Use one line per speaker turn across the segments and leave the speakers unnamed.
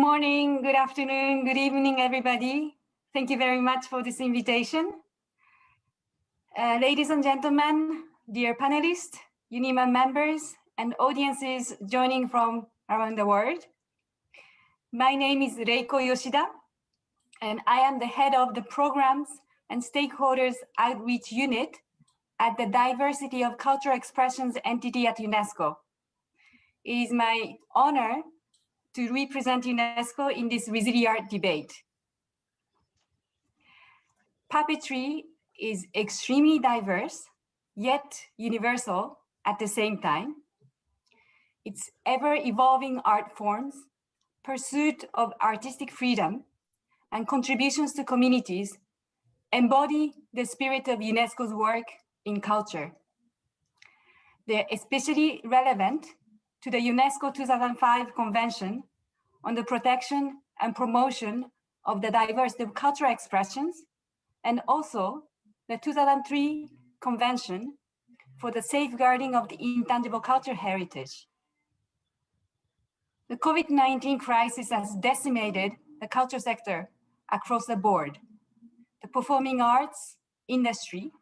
morning, good afternoon, good evening, everybody. Thank you very much for this invitation. Ladies and gentlemen, dear panelists, UNIMA members, and audiences joining from around the world. My name is Reiko Yoshida, and I am the head of the Programs and Stakeholders Outreach Unit at the Diversity of Cultural Expressions entity at UNESCO. It is my honor to represent UNESCO in this ResiliArt debate. Puppetry is extremely diverse, yet universal at the same time. Its ever-evolving art forms, pursuit of artistic freedom, and contributions to communities embody the spirit of UNESCO's work in culture. They're especially relevant to the UNESCO 2005 Convention on the Protection and Promotion of the Diversity of Cultural Expressions, and also the 2003 Convention for the Safeguarding of the Intangible Cultural Heritage. The COVID-19 crisis has decimated the culture sector across the board. The performing arts industry,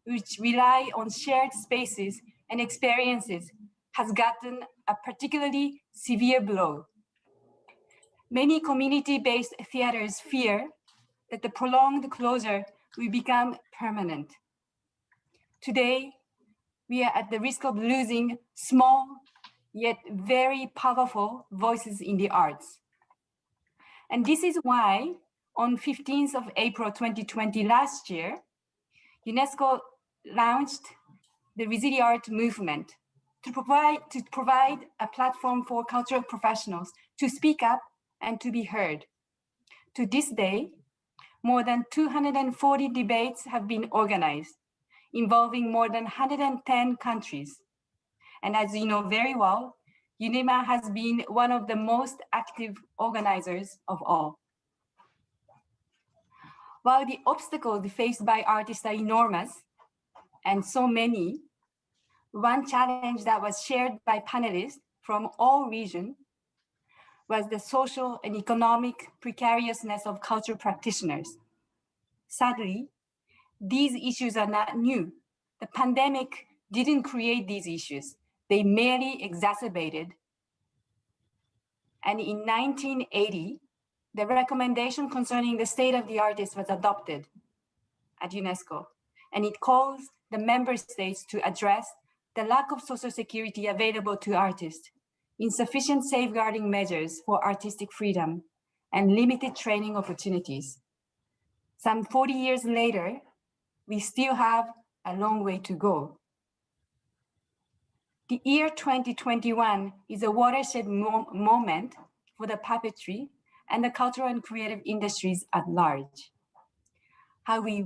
which rely on shared spaces and experiences, has gotten a particularly severe blow. Many community-based theaters fear that the prolonged closure will become permanent. Today, we are at the risk of losing small, yet very powerful voices in the arts. And this is why on 15th of April 2020 last year, UNESCO launched the ResiliArt movement to provide a platform for cultural professionals to speak up and to be heard. To this day, more than 240 debates have been organized, involving more than 110 countries. And as you know very well, UNIMA has been one of the most active organizers of all. While the obstacles faced by artists are enormous, and so many, one challenge that was shared by panelists from all regions was the social and economic precariousness of cultural practitioners. Sadly, these issues are not new. The pandemic didn't create these issues. They merely exacerbated. And in 1980, the recommendation concerning the state of the artist was adopted at UNESCO, and it calls the member states to address the lack of social security available to artists, insufficient safeguarding measures for artistic freedom, and limited training opportunities. Some 40 years later, we still have a long way to go. The year 2021 is a watershed moment for the puppetry and the cultural and creative industries at large. How we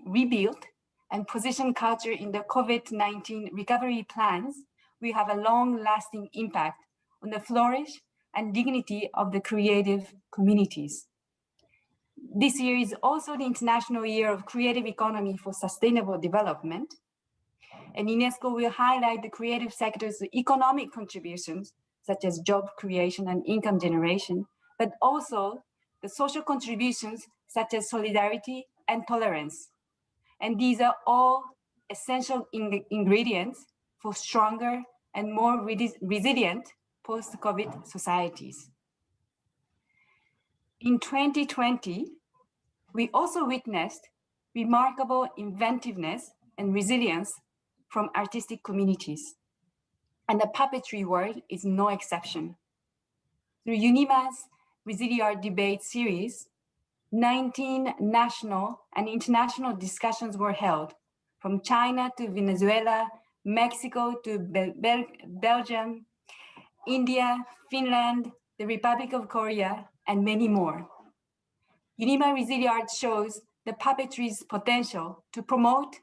rebuild and position culture in the COVID-19 recovery plans will have a long-lasting impact on the flourish and dignity of the creative communities. This year is also the International Year of Creative Economy for Sustainable Development, and UNESCO will highlight the creative sector's economic contributions, such as job creation and income generation, but also the social contributions such as solidarity and tolerance. And these are all essential ingredients for stronger and more resilient post-COVID societies. In 2020, we also witnessed remarkable inventiveness and resilience from artistic communities. And the puppetry world is no exception. Through UNIMA's ResiliArt debate series, 19 national and international discussions were held, from China to Venezuela, Mexico to Belgium, India, Finland, the Republic of Korea, and many more. UNIMA ResiliArt shows the puppetry's potential to promote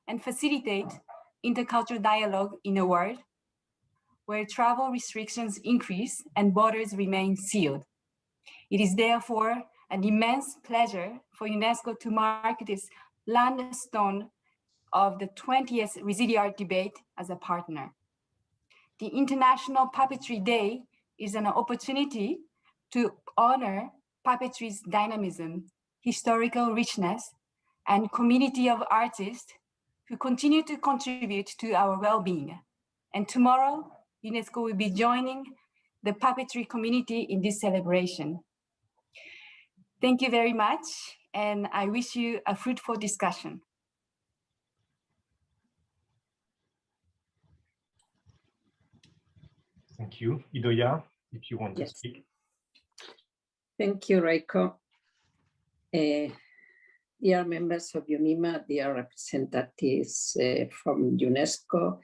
and facilitate intercultural dialogue in a world where travel restrictions increase and borders remain sealed. It is therefore an immense pleasure for UNESCO to mark this landstone of the 20th ResiliArt debate as a partner. The International Puppetry Day is an opportunity to honor puppetry's dynamism, historical richness, and community of artists who continue to contribute to our well-being. And tomorrow, UNESCO will be joining the puppetry community in this celebration. Thank you very much, and I wish you a fruitful discussion.
Thank you. Idoia, if you want to speak.
Thank you, Reiko. Dear members of UNIMA, dear representatives from UNESCO,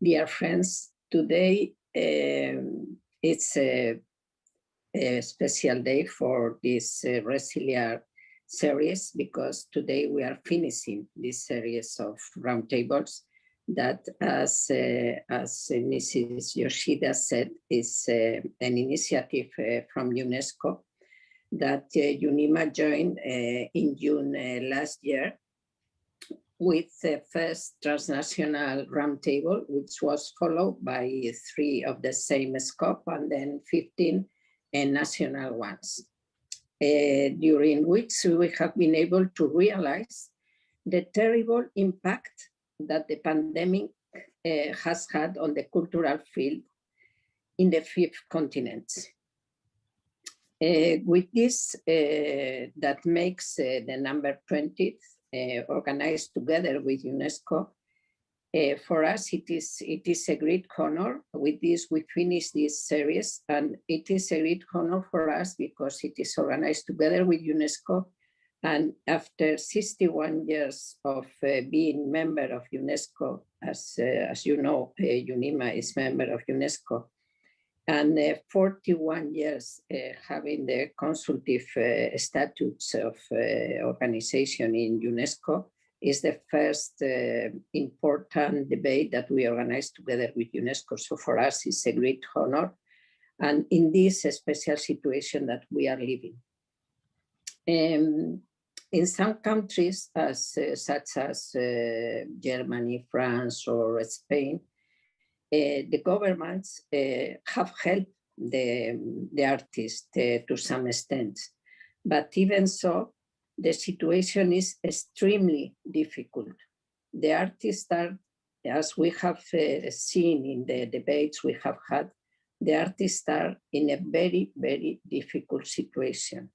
dear friends, today it's a special day for this ResiliArt series, because today we are finishing this series of roundtables that, as Mrs. Yoshida said, is an initiative from UNESCO that UNIMA joined in June last year with the first transnational roundtable, which was followed by 3 of the same scope and then 15 national ones, during which we have been able to realize the terrible impact that the pandemic has had on the cultural field in the 5 continents. With this, that makes the number 20th, organized together with UNESCO. For us, it is a great honor. With this, we finish this series, and it is a great honor for us because it is organized together with UNESCO. And after 61 years of being member of UNESCO, as you know, UNIMA is member of UNESCO, and 41 years having the consultative statutes of organization in UNESCO, is the first important debate that we organize together with UNESCO. So for us, it's a great honor, and in this special situation that we are living. In some countries, such as Germany, France, or Spain, the governments have helped the artists to some extent. But even so, the situation is extremely difficult. The artists are, as we have seen in the debates we have had, the artists are in a very, very difficult situation.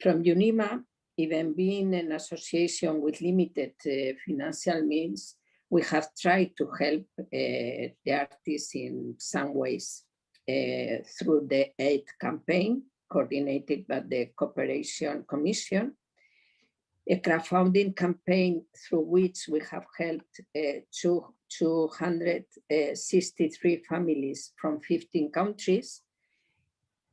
From UNIMA, even being an association with limited financial means, we have tried to help the artists in some ways through the aid campaign coordinated by the Cooperation Commission, a crowdfunding campaign through which we have helped 263 families from 15 countries.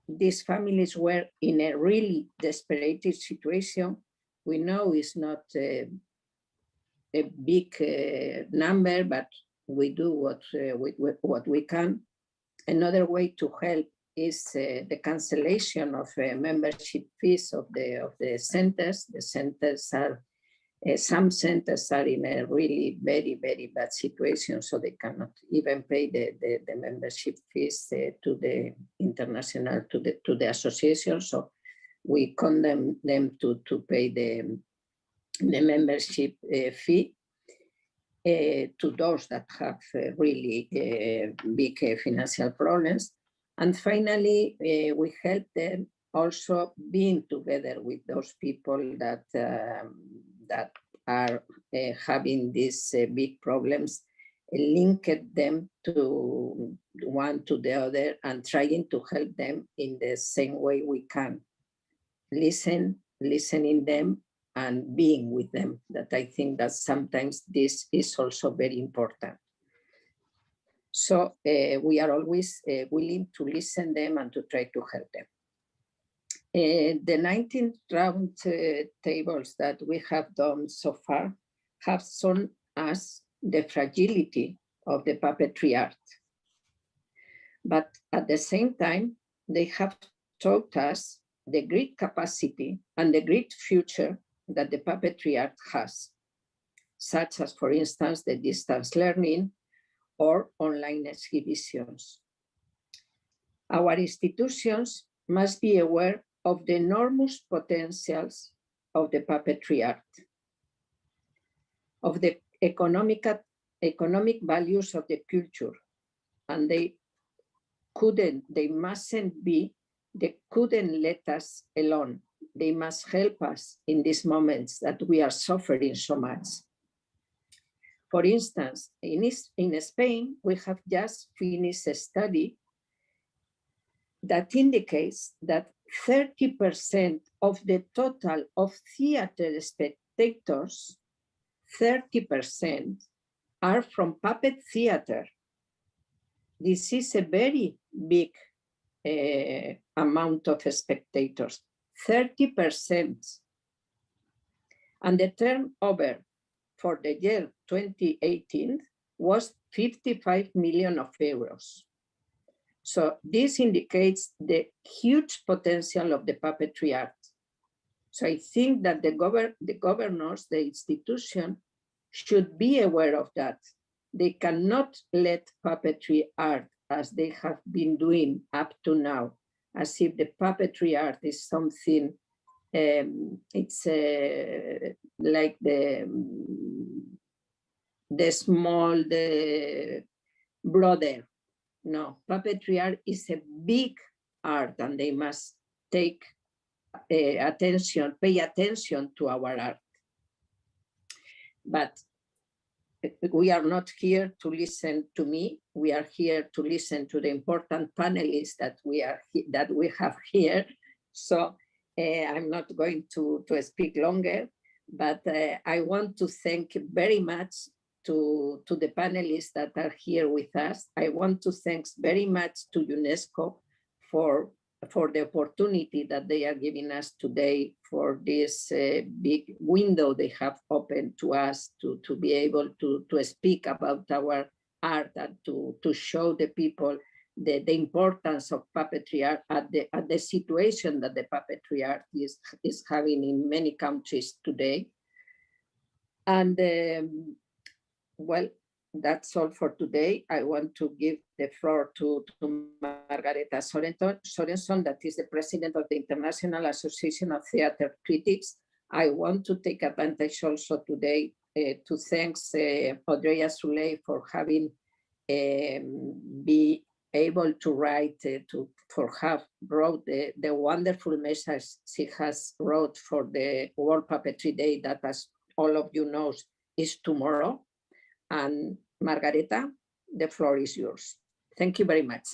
These families were in a really desperate situation. We know it's not a big number, but we do what we can. Another way to help is the cancellation of membership fees of the centers. The centers are, some centers are in a really very, very bad situation, so they cannot even pay the membership fees to the international, to the association. So we condemn them to pay the membership fee to those that have really big financial problems. And finally, we help them also being together with those people that that are having these big problems, linked them to one to the other and trying to help them in the same way we can. Listening them and being with them, that I think that sometimes this is also very important. So we are always willing to listen them and to try to help them. The 19 round tables that we have done so far have shown us the fragility of the puppetry art. But at the same time, they have taught us the great capacity and the great future that the puppetry art has, such as, for instance, the distance learning or online exhibitions. Our institutions must be aware of the enormous potentials of the puppetry art, of the economic values of the culture, and they couldn't let us alone. They must help us in these moments that we are suffering so much. For instance, in Spain, we have just finished a study that indicates that 30% of the total of theater spectators, 30% are from puppet theater. This is a very big amount of spectators, 30%. And the turnover for the year 2018 was 55 million euros. So this indicates the huge potential of the puppetry art. So I think that the governors, the institution, should be aware of that. They cannot let puppetry art, as they have been doing up to now, as if the puppetry art is something, it's like the small, the brother. No, puppetry art is a big art, and they must take pay attention to our art. But we are not here to listen to me. We are here to listen to the important panelists that we have here. So I'm not going to speak longer, but I want to thank very much to the panelists that are here with us. I want to thank very much to UNESCO for the opportunity that they are giving us today, for this big window they have opened to us to be able to speak about our art and to show the people the importance of puppetry art at the situation that the puppetry art is having in many countries today. And well, that's all for today. I want to give the floor to Margareta Sörenson, that is the president of the International Association of Theatre Critics. I want to take advantage also today to thank Audrey Azoulay for having be able to write, wrote the wonderful message she has wrote for the World Puppetry Day, that, as all of you know, is tomorrow. And Margareta, the floor is yours. Thank you very much.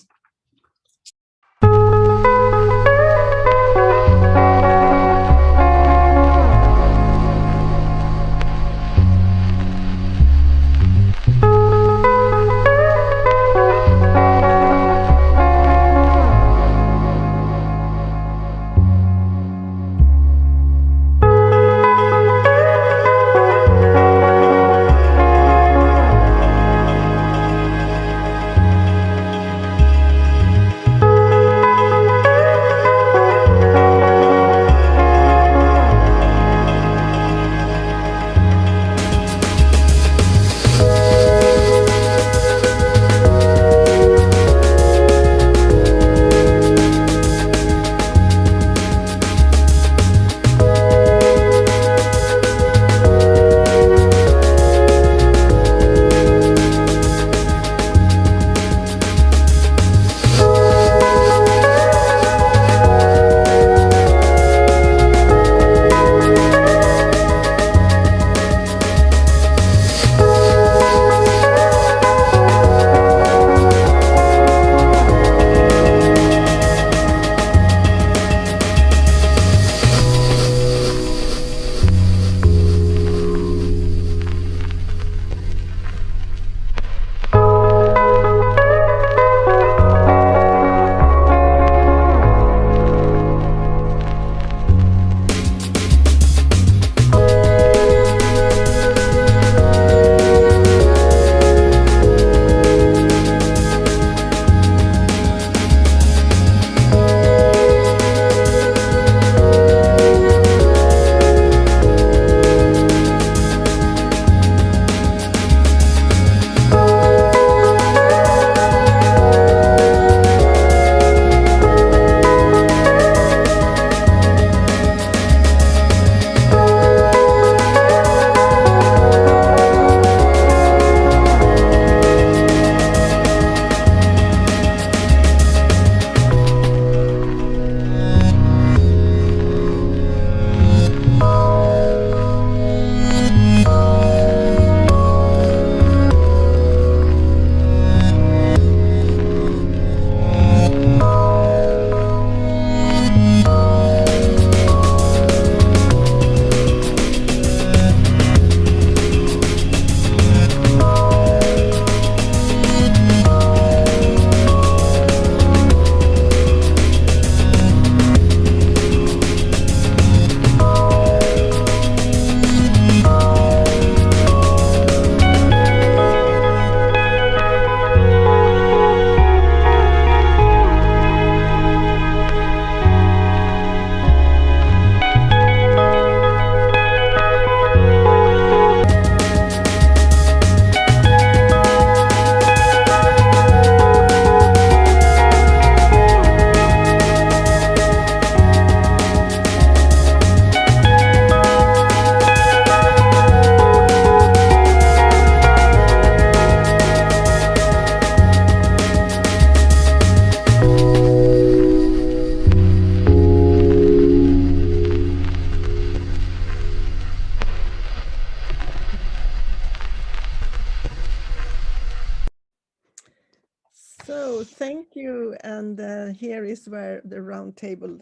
thank you. And here is where the round table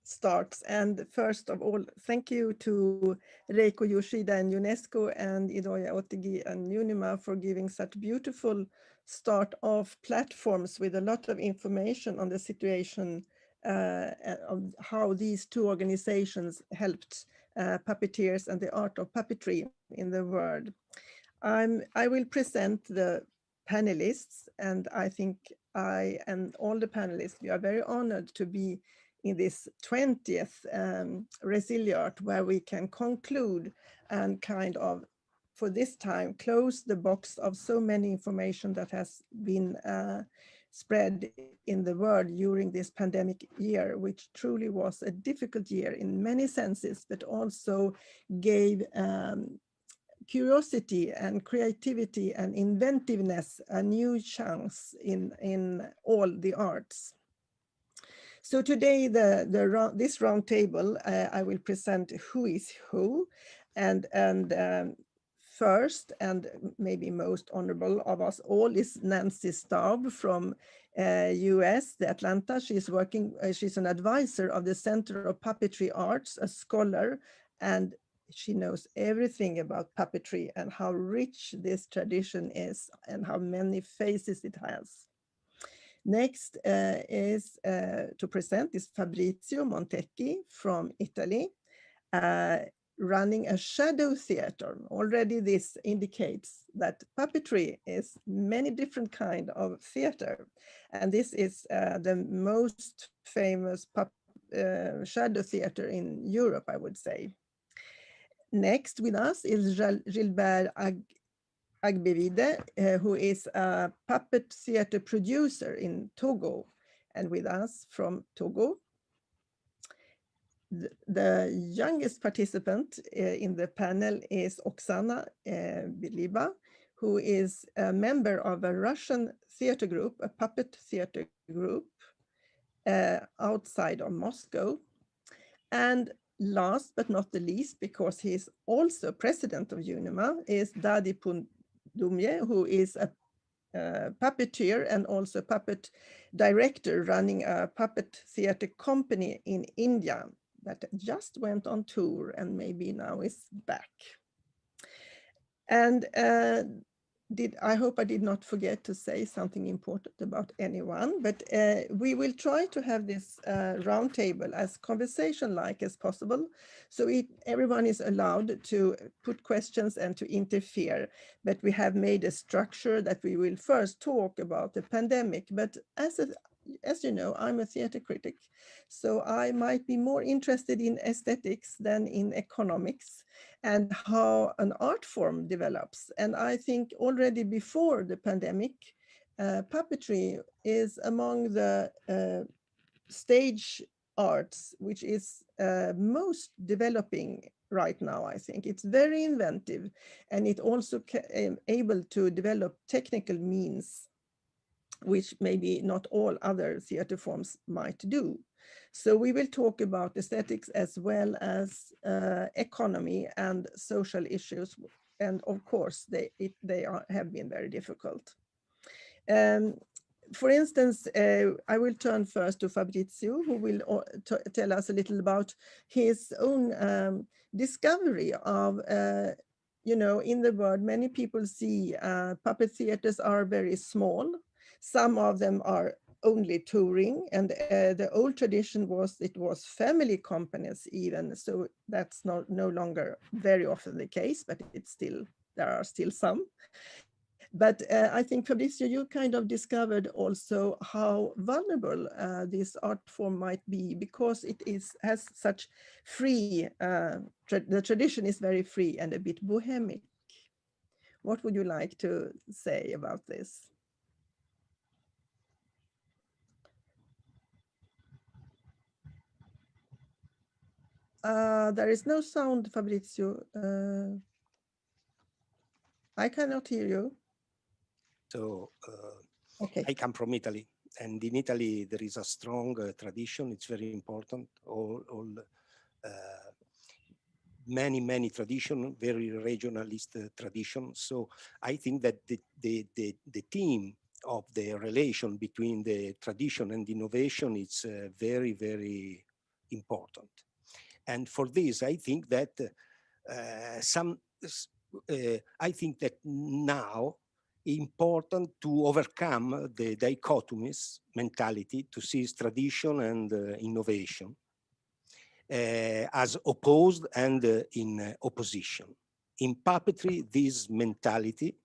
starts. And first of all, thank you to Reiko Yoshida and UNESCO and Idoya Otegi and UNIMA for giving such beautiful start of platforms with a lot of information on the situation of how these two organizations helped puppeteers and the art of puppetry in the world. I will present the panelists, and I think I and all the panelists, we are very honored to be in this 20th ResiliArt, where we can conclude and kind of, for this time, close the box of so many information that has been spread in the world during this pandemic year, which truly was a difficult year in many senses, but also gave curiosity and creativity and inventiveness a new chance in all the arts. So today, this round table, I will present who is who, and first and maybe most honorable of us all is Nancy Staub from US, the Atlanta. She's working, she's an advisor of the Center of Puppetry Arts, a scholar, and she knows everything about puppetry and how rich this tradition is and how many faces it has. Next is to present is Fabrizio Montecchi from Italy, running a shadow theater. Already this indicates that puppetry is many different kind of theater. And this is the most famous shadow theater in Europe, I would say. Next with us is Gilbert Agbevide, who is a puppet theater producer in Togo, and with us from Togo. The youngest participant in the panel is Oksana Byrliba, who is a member of a Russian theater group, a puppet theater group outside of Moscow. And last but not the least, because he's also president of UNIMA, is Dadi Pudumjee, who is a puppeteer and also puppet director running a puppet theater company in India that just went on tour and maybe now is back. And I hope I did not forget to say something important about anyone, but we will try to have this roundtable as conversation-like as possible. So everyone is allowed to put questions and to interfere, but we have made a structure that we will first talk about the pandemic. But as you know, I'm a theater critic, so I might be more interested in aesthetics than in economics and how an art form develops. And I think already before the pandemic, puppetry is among the stage arts, which is most developing right now, I think. It's very inventive, and it also able to develop technical means which maybe not all other theater forms might do. So we will talk about aesthetics as well as economy and social issues. And of course, they have been very difficult. For instance, I will turn first to Fabrizio, who will tell us a little about his own discovery of, you know, in the world, many people see puppet theaters are very small. Some of them are only touring, and the old tradition was it was family companies even, so that's no longer very often the case, but it's still, there are still some. But I think, Fabrizio, you kind of discovered also how vulnerable this art form might be, because it has such free, the tradition is very free and a bit bohemic. What would you like to say about this? There is no sound, Fabrizio. I cannot hear you.
So
Okay.
I come from Italy, and in Italy there is a strong tradition. It's very important. Many tradition, very regionalist tradition. So I think that the team of the relation between the tradition and innovation is very, very important. And for this, I think that I think that now important to overcome the dichotomous mentality to see tradition and innovation as opposed and in opposition. In puppetry, this mentality,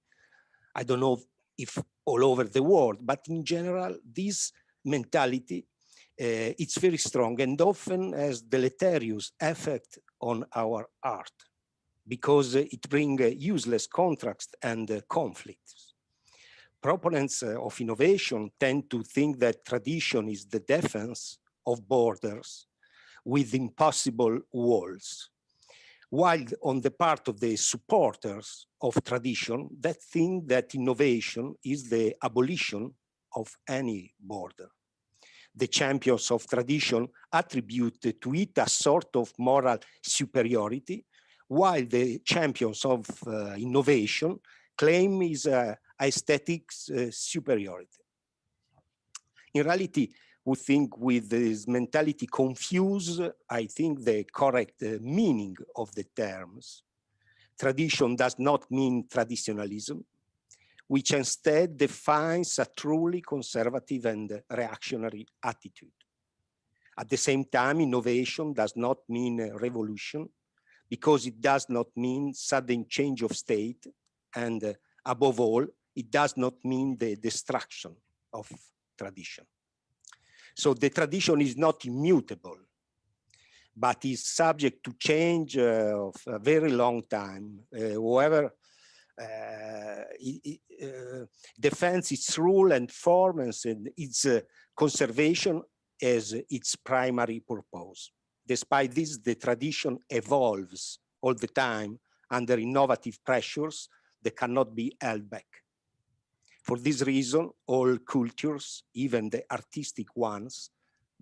I don't know if all over the world, but in general, this mentality, it's very strong and often has deleterious effect on our art because it brings useless contracts and conflicts. Proponents of innovation tend to think that tradition is the defense of borders with impossible walls, while on the part of the supporters of tradition, that think that innovation is the abolition of any border. The champions of tradition attribute to it a sort of moral superiority, while the champions of innovation claim is aesthetics superiority. In reality, we think with this mentality confuse, I think, the correct meaning of the terms. Tradition does not mean traditionalism, which instead defines a truly conservative and reactionary attitude. At the same time, innovation does not mean revolution, because it does not mean sudden change of state, and above all, it does not mean the destruction of tradition. So the tradition is not immutable, but is subject to change of a very long time. Whoever defends its rule and form and its conservation as its primary purpose. Despite this, the tradition evolves all the time under innovative pressures that cannot be held back. For this reason, all cultures, even the artistic ones,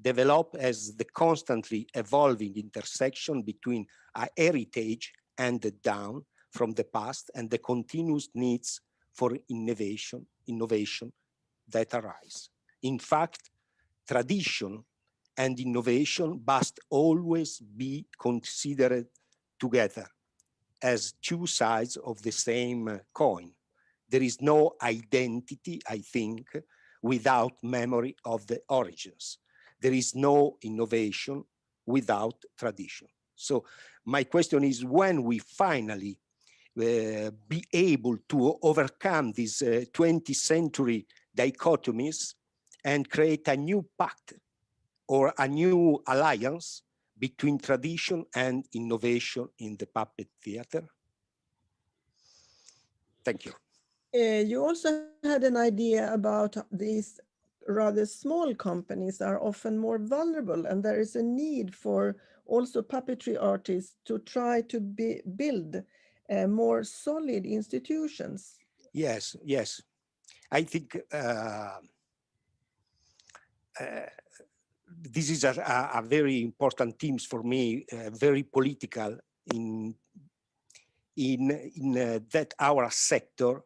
develop as the constantly evolving intersection between a heritage handed down from the past and the continuous needs for innovation that arise. In fact, tradition and innovation must always be considered together as two sides of the same coin. There is no identity, I think, without memory of the origins. There is no innovation without tradition. So my question is, when we finally be able to overcome these 20th century dichotomies and create a new pact or a new alliance between tradition and innovation in the puppet theater? Thank you.
You also had an idea about these rather small companies are often more vulnerable, and there is a need for also puppetry artists to try to build more solid institutions.
Yes, yes. I think this is a very important theme for me, very political in that our sector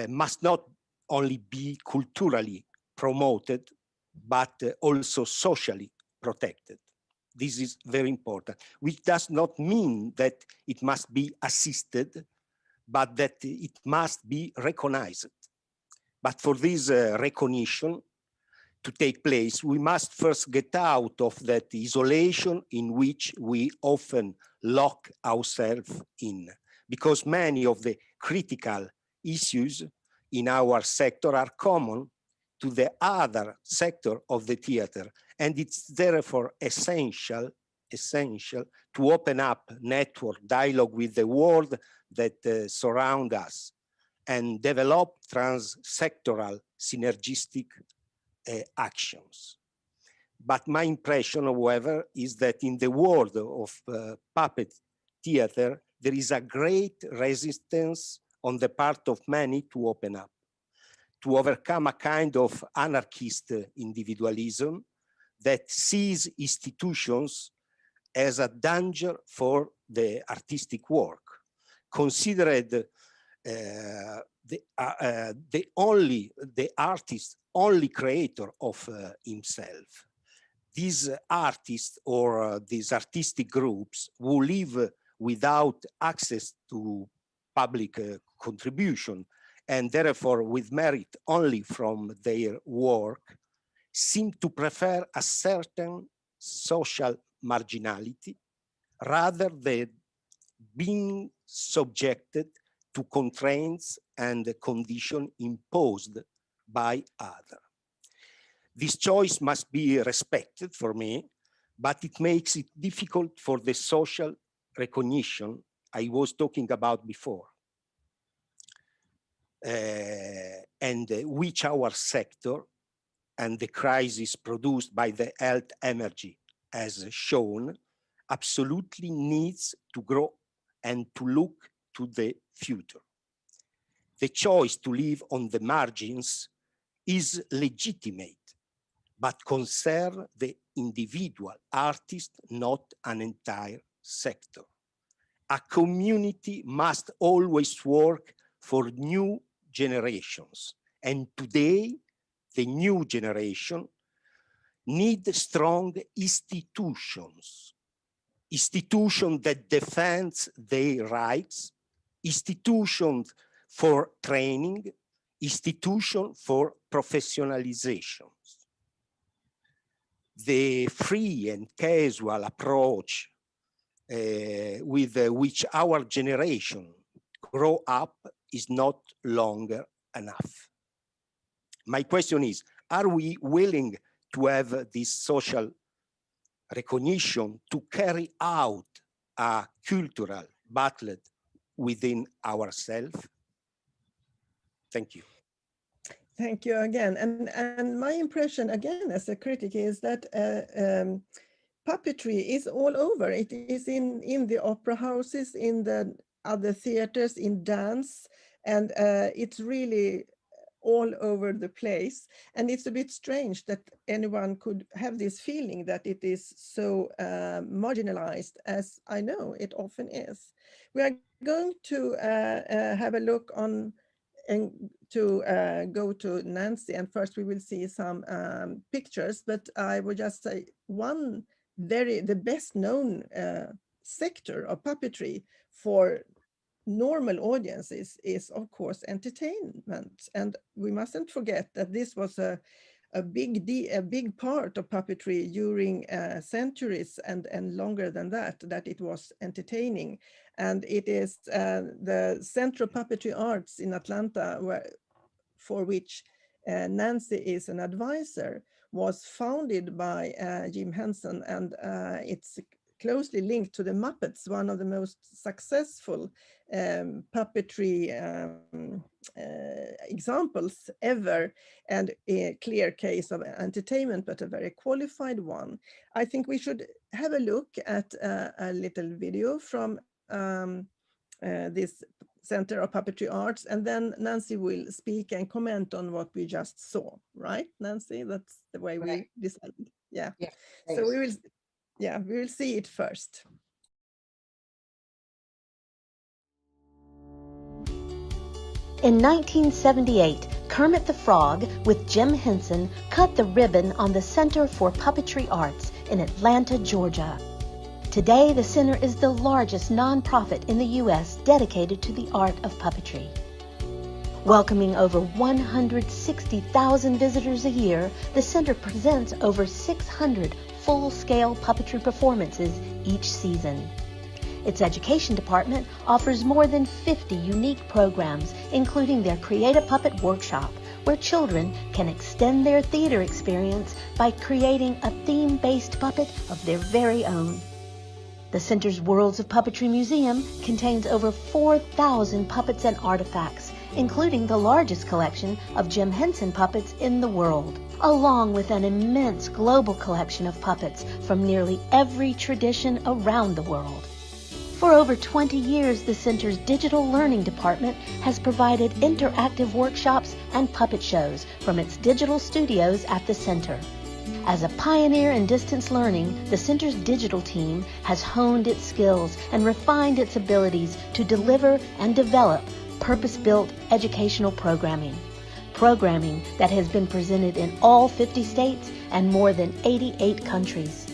must not only be culturally promoted, but also socially protected. This is very important, which does not mean that it must be assisted, but that it must be recognized. But for this recognition to take place, we must first get out of that isolation in which we often lock ourselves in, because many of the critical issues in our sector are common to the other sector of the theater, and it's therefore essential to open up network dialogue with the world that surround us and develop trans-sectoral synergistic actions. But my impression, however, is that in the world of puppet theater, there is a great resistance on the part of many to open up, to overcome a kind of anarchist individualism that sees institutions as a danger for the artistic work, considered the artist only creator of himself. These artists or these artistic groups who live without access to public contribution and therefore with merit only from their work seem to prefer a certain social marginality rather than being subjected to constraints and conditions imposed by others. This choice must be respected for me, but it makes it difficult for the social recognition I was talking about before, and which our sector and the crisis produced by the health emergency has shown absolutely needs to grow and to look to the future. The choice to live on the margins is legitimate, but concern the individual artist, not an entire sector. A community must always work for new generations, and today the new generation need strong institutions that defend their rights, institutions for training, institutions for professionalization. The free and casual approach with which our generation grow up is not longer enough. My question is, are we willing to have this social recognition to carry out a cultural battle within ourselves? Thank you.
Thank you again. And my impression, again, as a critic, is that puppetry is all over. It is in the opera houses, in the other theaters, in dance, and it's really all over the place. And it's a bit strange that anyone could have this feeling that it is so marginalized, as I know it often is. We are going to have a look on and to go to Nancy, and first we will see some pictures, but I would just say the best known sector of puppetry for normal audiences is of course entertainment. And we mustn't forget that this was a big part of puppetry during centuries and longer than that it was entertaining. And it is the Central Puppetry Arts in Atlanta, for which Nancy is an advisor, was founded by Jim Henson, and it's closely linked to the Muppets, one of the most successful puppetry examples ever, and a clear case of entertainment, but a very qualified one. I think we should have a look at a little video from this Center of Puppetry Arts, and then Nancy will speak and comment on what we just saw, right, Nancy? That's the way we decided. Yeah. So we will see it first.
In 1978, Kermit the Frog with Jim Henson cut the ribbon on the Center for Puppetry Arts in Atlanta, Georgia. Today, the center is the largest nonprofit in the U.S. dedicated to the art of puppetry. Welcoming over 160,000 visitors a year, the center presents over 600 full-scale puppetry performances each season. Its education department offers more than 50 unique programs, including their Create a Puppet workshop, where children can extend their theater experience by creating a theme-based puppet of their very own. The center's Worlds of Puppetry Museum contains over 4,000 puppets and artifacts, including the largest collection of Jim Henson puppets in the world, along with an immense global collection of puppets from nearly every tradition around the world. For over 20 years, the center's digital learning department has provided interactive workshops and puppet shows from its digital studios at the center. As a pioneer in distance learning, the center's digital team has honed its skills and refined its abilities to deliver and develop purpose-built educational programming that has been presented in all 50 states and more than 88 countries.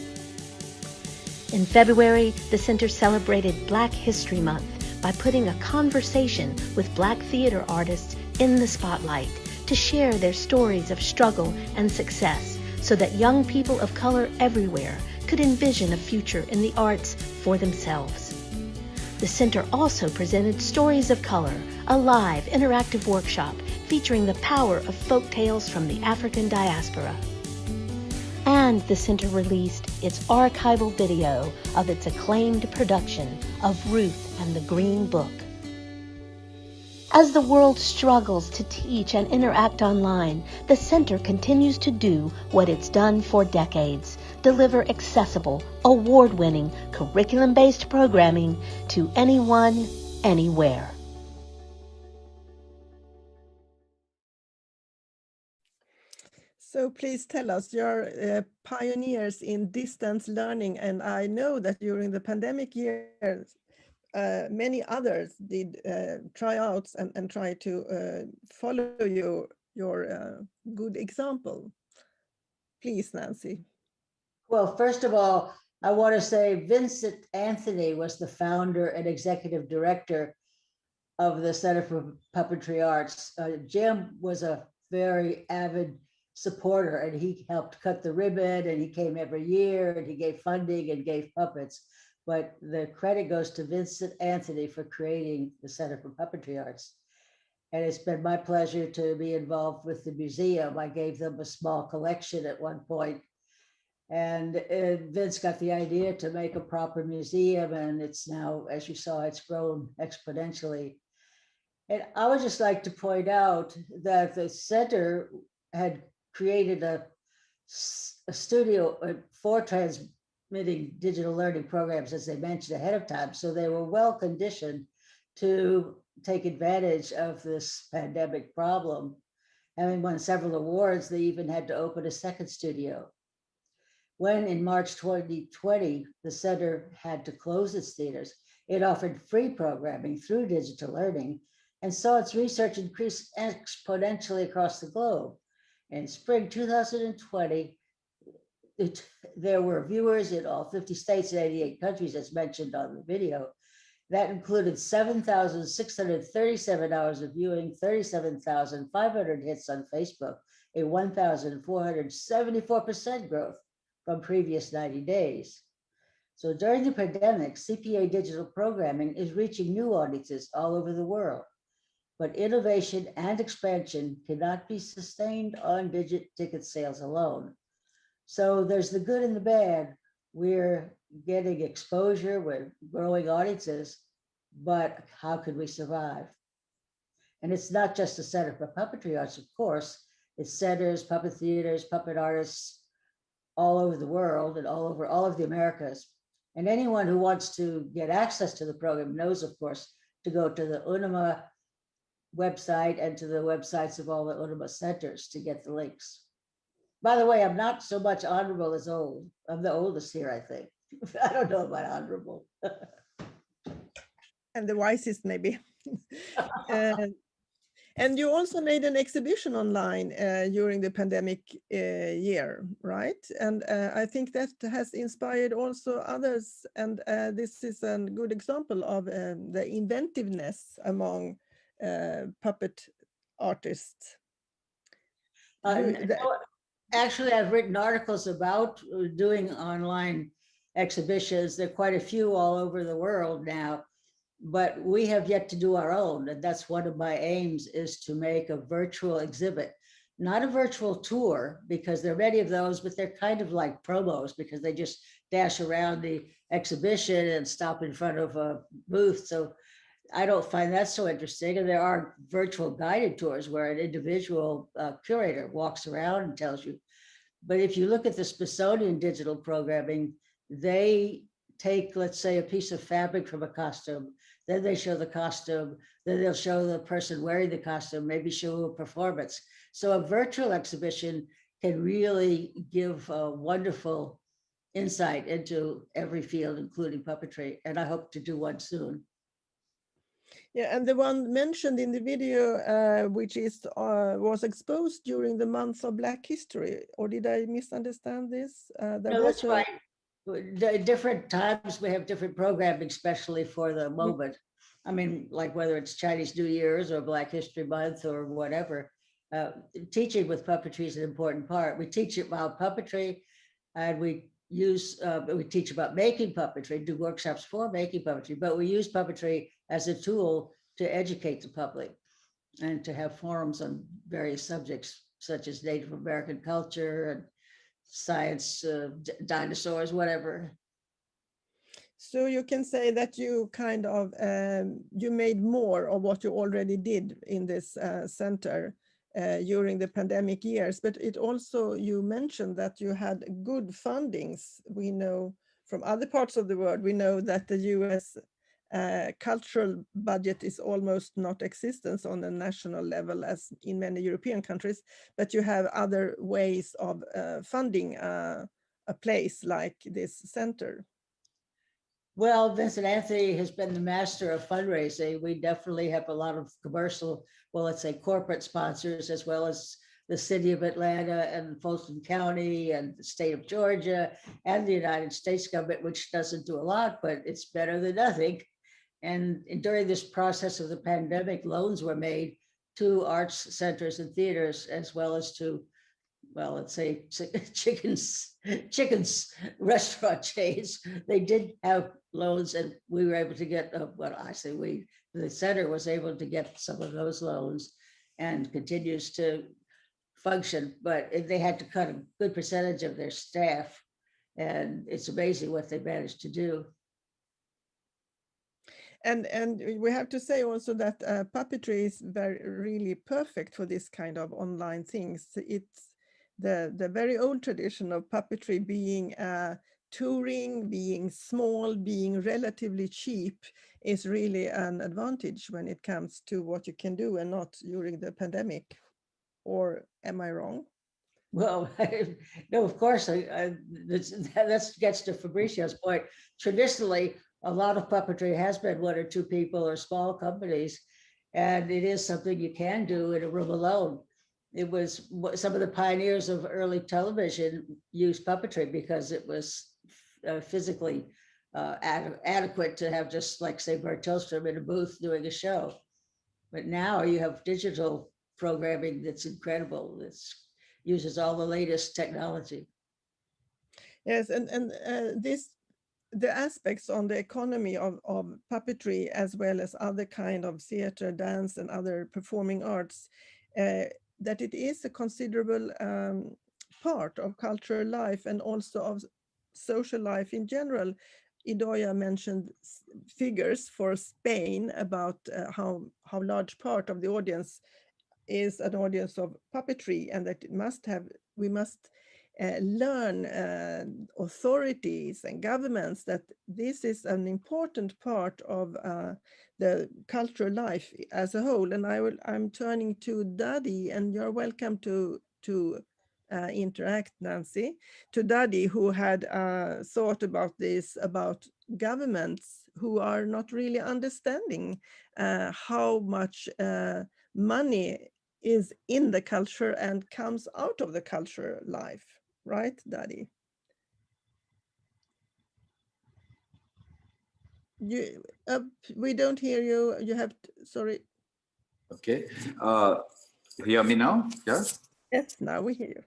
In February, the Center celebrated Black History Month by putting a conversation with Black theater artists in the spotlight to share their stories of struggle and success so that young people of color everywhere could envision a future in the arts for themselves. The Center also presented Stories of Color, a live interactive workshop featuring the power of folk tales from the African diaspora. And the Center released its archival video of its acclaimed production of Ruth and the Green Book. As the world struggles to teach and interact online, the Center continues to do what it's done for decades: deliver accessible, award-winning, curriculum-based programming to anyone, anywhere.
So please tell us, you're pioneers in distance learning, and I know that during the pandemic years, many others did tryouts and try to follow your good example. Please, Nancy.
Well, first of all, I want to say Vincent Anthony was the founder and executive director of the Center for Puppetry Arts. Jim was a very avid supporter, and he helped cut the ribbon, and he came every year, and he gave funding and gave puppets. But the credit goes to Vincent Anthony for creating the Center for Puppetry Arts. And it's been my pleasure to be involved with the museum. I gave them a small collection at one point. And Vince got the idea to make a proper museum, and it's now, as you saw, it's grown exponentially. And I would just like to point out that the center had created a studio for transmitting digital learning programs, as they mentioned ahead of time. So they were well conditioned to take advantage of this pandemic problem. Having won several awards, they even had to open a second studio. When in March 2020, the center had to close its theaters, it offered free programming through digital learning and saw its research increase exponentially across the globe. In spring 2020, there were viewers in all 50 states and 88 countries, as mentioned on the video. That included 7,637 hours of viewing, 37,500 hits on Facebook, a 1,474% growth from previous 90 days. So during the pandemic, CPA digital programming is reaching new audiences all over the world. But innovation and expansion cannot be sustained on ticket sales alone. So there's the good and the bad. We're getting exposure, we're growing audiences, but how could we survive? And it's not just the Center for Puppetry Arts, of course. It's centers, puppet theaters, puppet artists all over the world and all over all of the Americas. And anyone who wants to get access to the program knows, of course, to go to the UNIMA website and to the websites of all the UNIMA centers to get the links. By the way, I'm not so much honorable as old. I'm the oldest here, I think. I don't know about honorable.
And the wisest, maybe. And you also made an exhibition online during the pandemic year, right? And I think that has inspired also others. And this is a good example of the inventiveness among puppet artists.
Actually, I've written articles about doing online exhibitions. There are quite a few all over the world now, but we have yet to do our own. And that's one of my aims, is to make a virtual exhibit, not a virtual tour, because there are many of those, but they're kind of like promos because they just dash around the exhibition and stop in front of a booth. So I don't find that so interesting. And there are virtual guided tours where an individual curator walks around and tells you. But if you look at the Smithsonian digital programming, they take, let's say, a piece of fabric from a costume, then they show the costume, then they'll show the person wearing the costume, maybe show a performance. So a virtual exhibition can really give a wonderful insight into every field, including puppetry. And I hope to do one soon.
Yeah, and the one mentioned in the video, which is was exposed during the month of Black History, or did I misunderstand this?
No, that's right. Different times we have different programming, especially for the moment. I mean, like whether it's Chinese New Year's or Black History Month or whatever. Teaching with puppetry is an important part. We teach about puppetry, and we teach about making puppetry, do workshops for making puppetry, but we use puppetry as a tool to educate the public and to have forums on various subjects such as Native American culture and science, dinosaurs, whatever.
So you can say that you kind of, you made more of what you already did in this center during the pandemic years, but it also, you mentioned that you had good fundings. We know from other parts of the world, we know that the US cultural budget is almost not existent on a national level as in many European countries, but you have other ways of funding a place like this center.
Well, Vincent Anthony has been the master of fundraising. We definitely have a lot of commercial, well, let's say corporate sponsors, as well as the city of Atlanta and Fulton County and the state of Georgia and the United States government, which doesn't do a lot, but it's better than nothing. And during this process of the pandemic, loans were made to arts centers and theaters, as well as to, well, let's say chickens restaurant chains. They did have loans, and we were able to get, the center was able to get some of those loans and continues to function, but they had to cut a good percentage of their staff. And it's amazing what they managed to do.
And we have to say also that puppetry is really perfect for this kind of online things. It's the very old tradition of puppetry being touring, being small, being relatively cheap is really an advantage when it comes to what you can do, and not during the pandemic. Or am I wrong?
Well, no, of course, that gets to Fabrizio's point. Traditionally, a lot of puppetry has been one or two people or small companies, and it is something you can do in a room alone. It was some of the pioneers of early television used puppetry because it was physically adequate to have just like, say, Bert Tillstrom in a booth doing a show. But now you have digital programming that's incredible. It uses all the latest technology.
Yes, and the aspects on the economy of puppetry, as well as other kind of theater, dance, and other performing arts, that it is a considerable part of cultural life and also of social life in general. Idoia mentioned figures for Spain about how large part of the audience is an audience of puppetry, and that we must learn authorities and governments that this is an important part of the cultural life as a whole. And I'm turning to Dadi, and you're welcome to interact, Nancy, to Dadi, who had thought about this, about governments who are not really understanding how much money is in the culture and comes out of the cultural life. Right, Dadi? We don't hear you. You have sorry.
Okay. Hear me now? Yes?
Yes, now we hear you.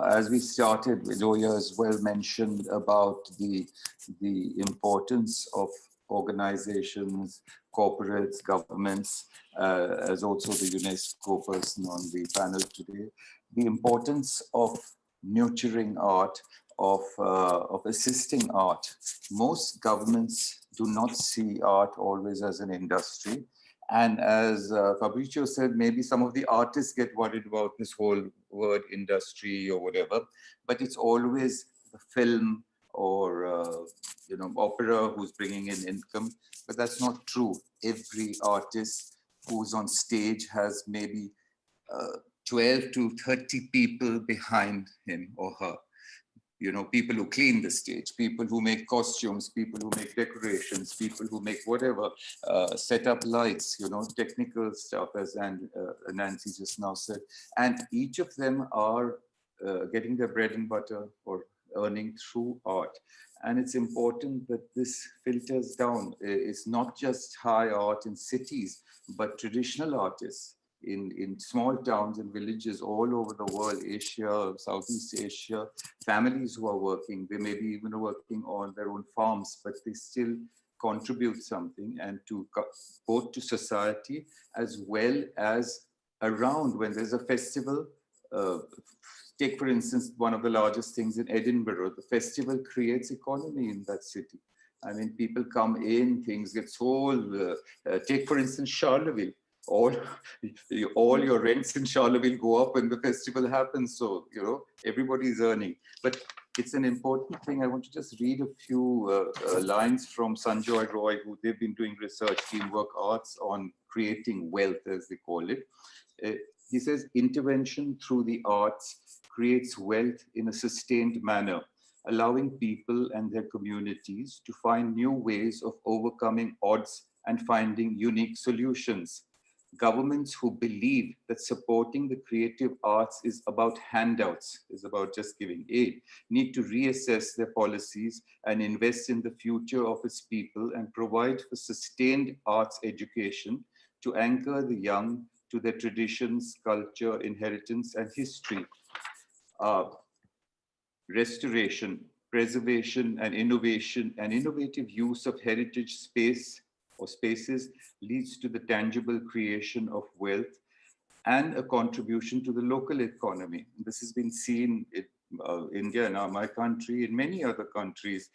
As we started, Idoia as well mentioned about the importance of organizations, corporates, governments, as also the UNESCO person on the panel today, the importance of nurturing art, of assisting art. Most governments do not see art always as an industry. And as Fabrizio said, maybe some of the artists get worried about this whole word industry or whatever, but it's always the film or opera who's bringing in income. But that's not true. Every artist who's on stage has maybe 12 to 30 people behind him or her. you know, people who clean the stage, people who make costumes, people who make decorations, people who make whatever, set up lights, you know, technical stuff, as Nancy just now said. And each of them are getting their bread and butter or earning through art. And it's important that this filters down. It's not just high art in cities, but traditional artists in small towns and villages all over the world, Asia, Southeast Asia, families who are working. They may be even working on their own farms, but they still contribute something, and to both to society as well as around when there's a festival. Take, for instance, one of the largest things in Edinburgh. The festival creates economy in that city. I mean, people come in, things get sold. Take, for instance, Charleville. All your rents in Charleville go up when the festival happens. So, you know, everybody's earning. But it's an important thing. I want to just read a few lines from Sanjoy Roy, who they've been doing research, teamwork arts on creating wealth, as they call it. He says, intervention through the arts creates wealth in a sustained manner, allowing people and their communities to find new ways of overcoming odds and finding unique solutions. Governments who believe that supporting the creative arts is about handouts, is about just giving aid, need to reassess their policies and invest in the future of its people and provide for sustained arts education to anchor the young to their traditions, culture, inheritance, and history. Restoration, preservation, and innovation, and innovative use of heritage space or spaces leads to the tangible creation of wealth and a contribution to the local economy. This has been seen in India, now my country, in many other countries.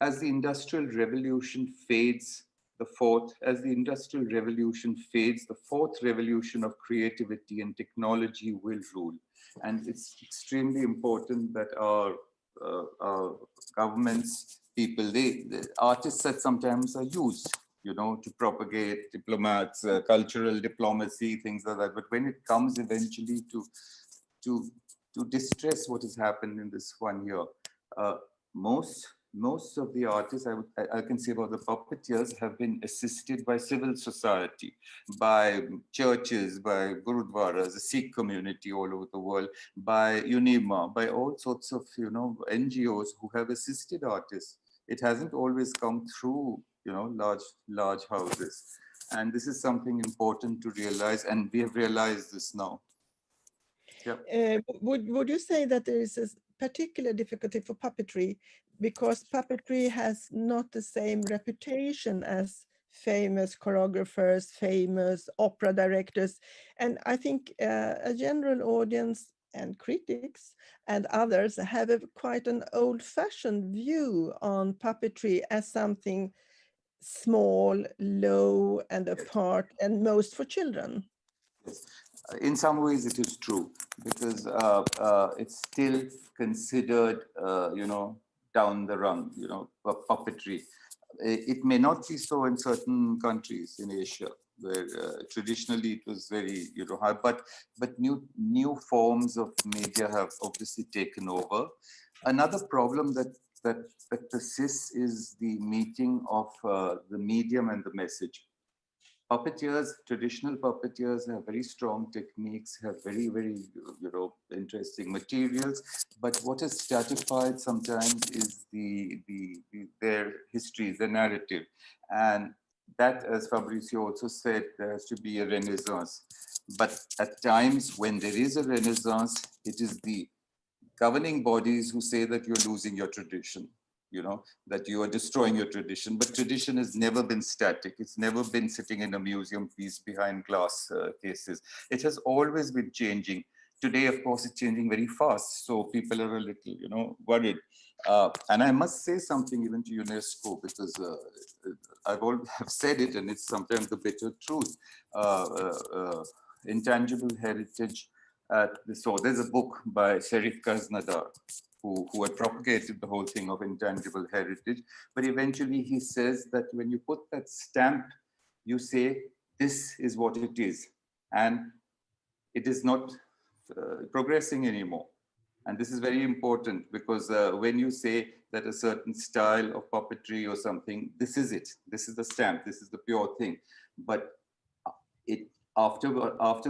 As the Industrial Revolution fades, the fourth revolution of creativity and technology will rule. And it's extremely important that our governments, people, the artists that sometimes are used, you know, to propagate diplomats, cultural diplomacy, things like that. But when it comes eventually to distress what has happened in this 1 year, most of the artists, I can say about the puppeteers, have been assisted by civil society, by churches, by gurudwaras, the Sikh community all over the world, by UNIMA, by all sorts of, you know, NGOs who have assisted artists. It hasn't always come through, you know, large houses. And this is something important to realize, and we have realized this now. Yeah.
Would you say that there is a particular difficulty for puppetry because puppetry has not the same reputation as famous choreographers, famous opera directors? And I think a general audience and critics and others have quite an old-fashioned view on puppetry as something small, low, and apart, and most for children.
Yes. In some ways it is true, because it's still considered, you know, down the rung, you know, puppetry. It may not be so in certain countries in Asia, where traditionally it was very, you know, high, but new forms of media have obviously taken over. Another problem that persists is the meeting of the medium and the message. Puppeteers, traditional puppeteers have very strong techniques, have very, you know, interesting materials. But what is stratified sometimes is their history, the narrative. And that, as Fabrizio also said, there has to be a renaissance. But at times when there is a renaissance, it is the governing bodies who say that you're losing your tradition, you know, that you are destroying your tradition. But tradition has never been static. It's never been sitting in a museum piece behind glass cases. It has always been changing. Today, of course, it's changing very fast. So people are a little, you know, worried. And I must say something even to UNESCO, because I've said it, and it's sometimes the bitter truth. Intangible heritage. So there's a book by Sherif Kaznadar, who had propagated the whole thing of intangible heritage. But eventually he says that when you put that stamp, you say, this is what it is. And it is not progressing anymore. And this is very important because when you say that a certain style of puppetry or something, this is it. This is the stamp. This is the pure thing. But after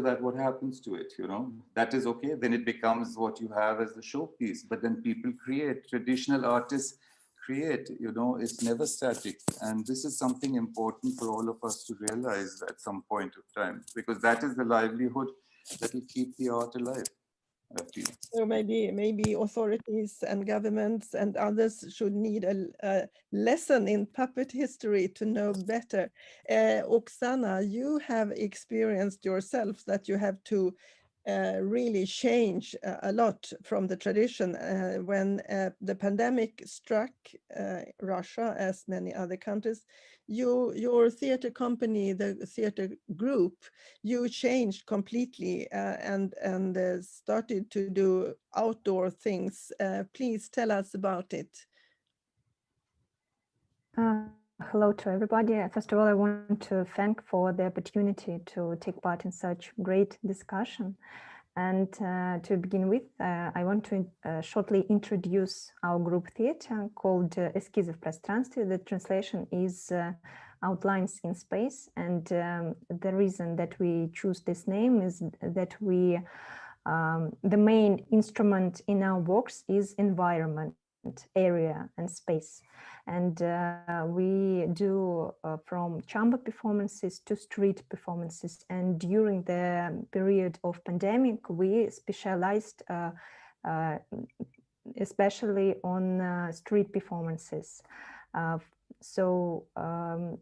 that, what happens to it? You know, that is okay. Then it becomes what you have as the showpiece. But then people create. Traditional artists create. You know, it's never static. And this is something important for all of us to realize at some point of time, because that is the livelihood that will keep the art alive.
So maybe authorities and governments and others should need a lesson in puppet history to know better. Oksana, you have experienced yourself that you have to really change a lot from the tradition when the pandemic struck Russia, as many other countries. Your theater company, the theater group, you changed completely and started to do outdoor things. Please tell us about it.
Hello to everybody. First of all, I want to thank for the opportunity to take part in such great discussion. And to begin with, I want to shortly introduce our group theater called Eskiz of Prostranstve. The translation is Outlines in Space. And the reason that we choose this name is that the main instrument in our works is environment, area and space. And we do from chamber performances to street performances. And during the period of pandemic, we specialized especially on street performances. So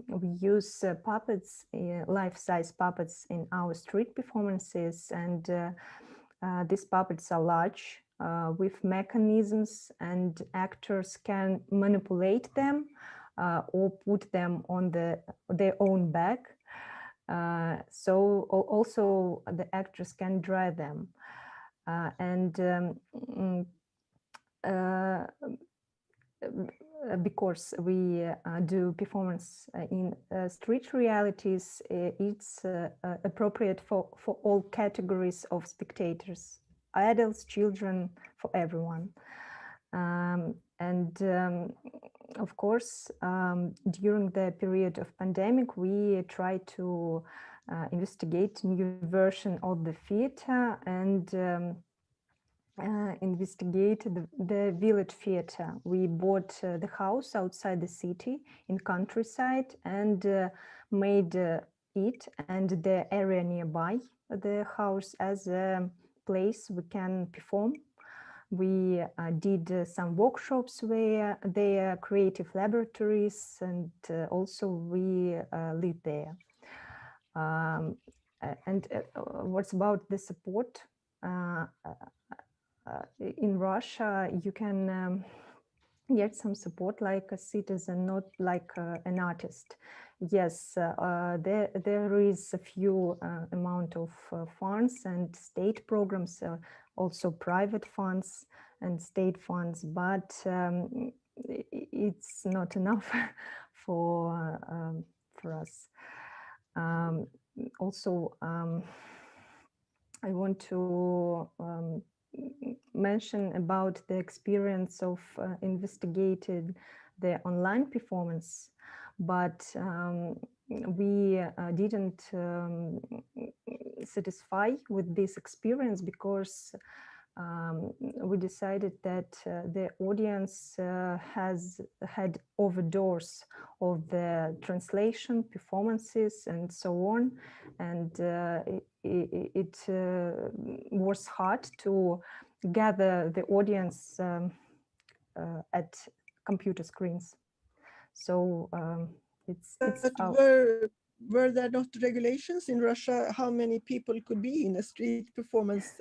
we use puppets, life-size puppets in our street performances. And these puppets are large, with mechanisms, and actors can manipulate them or put them on their own back. So also the actors can drive them. Because we do performance in street realities, it's appropriate for all categories of spectators. Adults, children, for everyone. Of course, during the period of pandemic, we try to investigate new version of the theater and investigate the village theater. We bought the house outside the city in countryside and made it and the area nearby the house as a place we can perform. We did some workshops where there are creative laboratories, and also we live there. What's about the support? In Russia, you can get some support like a citizen, not like an artist. Yes, there is a few amount of funds and state programs, also private funds and state funds, but it's not enough for us. Also, I want to mention about the experience of investigating the online performance, but we didn't satisfy with this experience because we decided that the audience has had overdose of the translation, performances, and so on, and it was hard to gather the audience at computer screens. So
were there not regulations in Russia how many people could be in a street performance?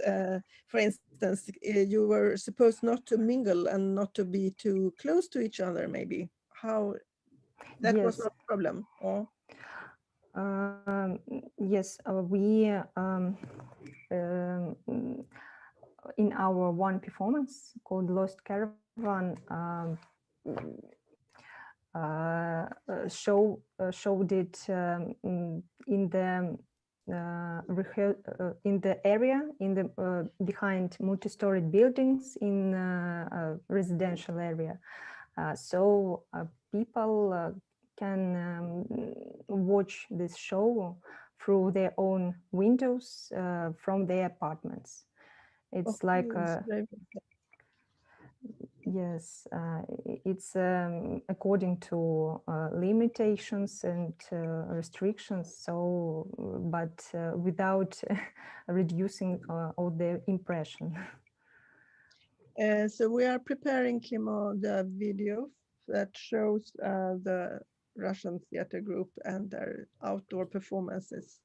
For instance, you were supposed not to mingle and not to be too close to each other, maybe. How that
yes.
was not a problem, or?
Yes, we in our one performance called Lost Caravan showed it in the in the area behind multi-storied buildings in a residential area. So people can watch this show through their own windows from their apartments. It's like yes, it's according to limitations and restrictions, so but without reducing all the impression.
So we are preparing, Kimo, the video that shows the Russian theater group and their outdoor performances.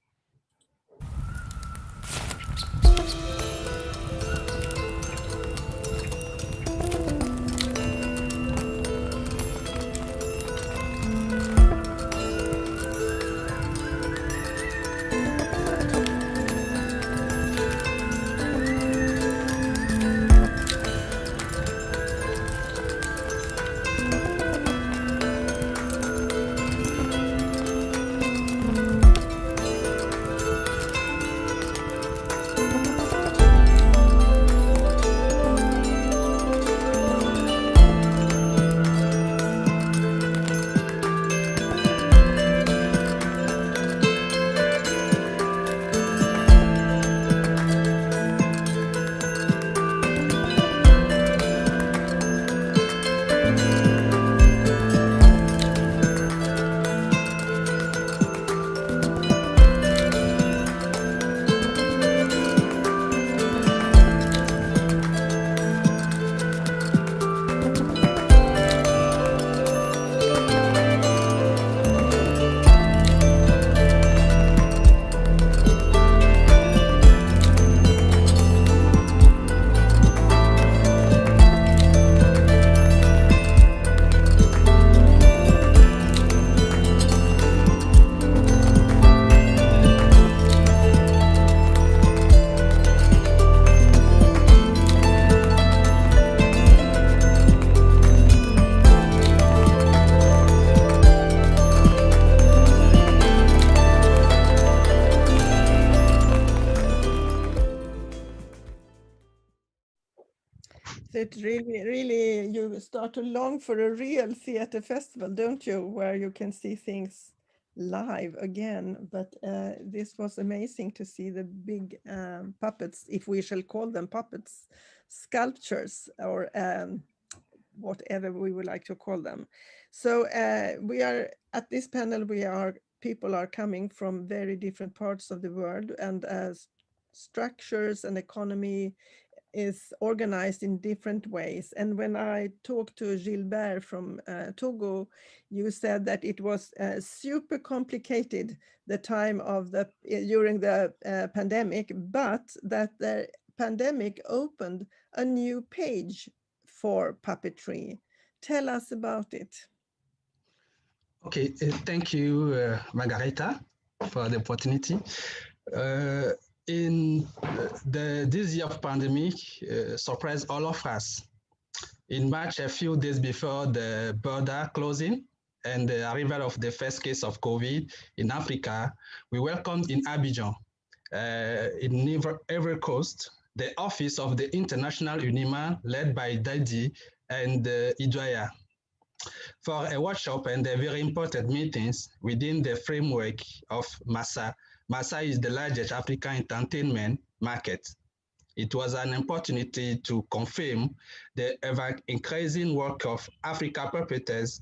It really, you start to long for a real theater festival, don't you? Where you can see things live again. But this was amazing to see the big puppets, if we shall call them puppets, sculptures, or whatever we would like to call them. So we are at this panel, people are coming from very different parts of the world, and structures and economy is organized in different ways. And when I talked to Gilbert from Togo, you said that it was super complicated the time of during the pandemic, but that the pandemic opened a new page for puppetry. Tell us about it.
Okay, thank you, Margareta, for the opportunity. This year of pandemic surprised all of us. In March, a few days before the border closing and the arrival of the first case of COVID in Africa, we welcomed in Abidjan, in Ivory Coast, the office of the International UNIMA, led by Dadi and Idoya, for a workshop and a very important meetings within the framework of MASA. MASA is the largest African entertainment market. It was an opportunity to confirm the ever-increasing work of African puppeteers,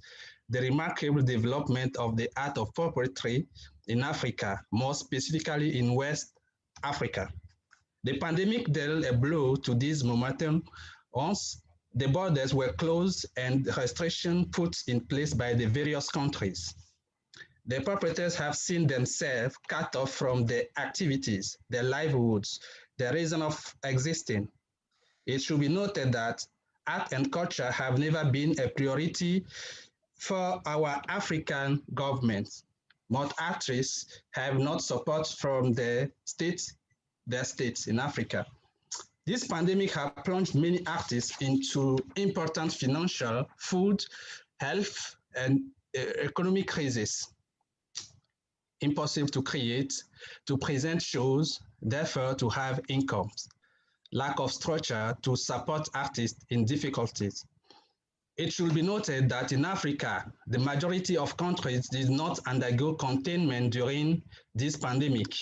the remarkable development of the art of puppetry in Africa, more specifically in West Africa. The pandemic dealt a blow to this momentum once the borders were closed and restrictions put in place by the various countries. The puppeteers have seen themselves cut off from their activities, their livelihoods, their reason of existing. It should be noted that art and culture have never been a priority for our African governments. Most artists have not support from their states in Africa. This pandemic has plunged many artists into important financial, food, health, and economic crisis. impossible to create, to present shows, therefore to have incomes, lack of structure to support artists in difficulties. It should be noted that in Africa, the majority of countries did not undergo containment during this pandemic,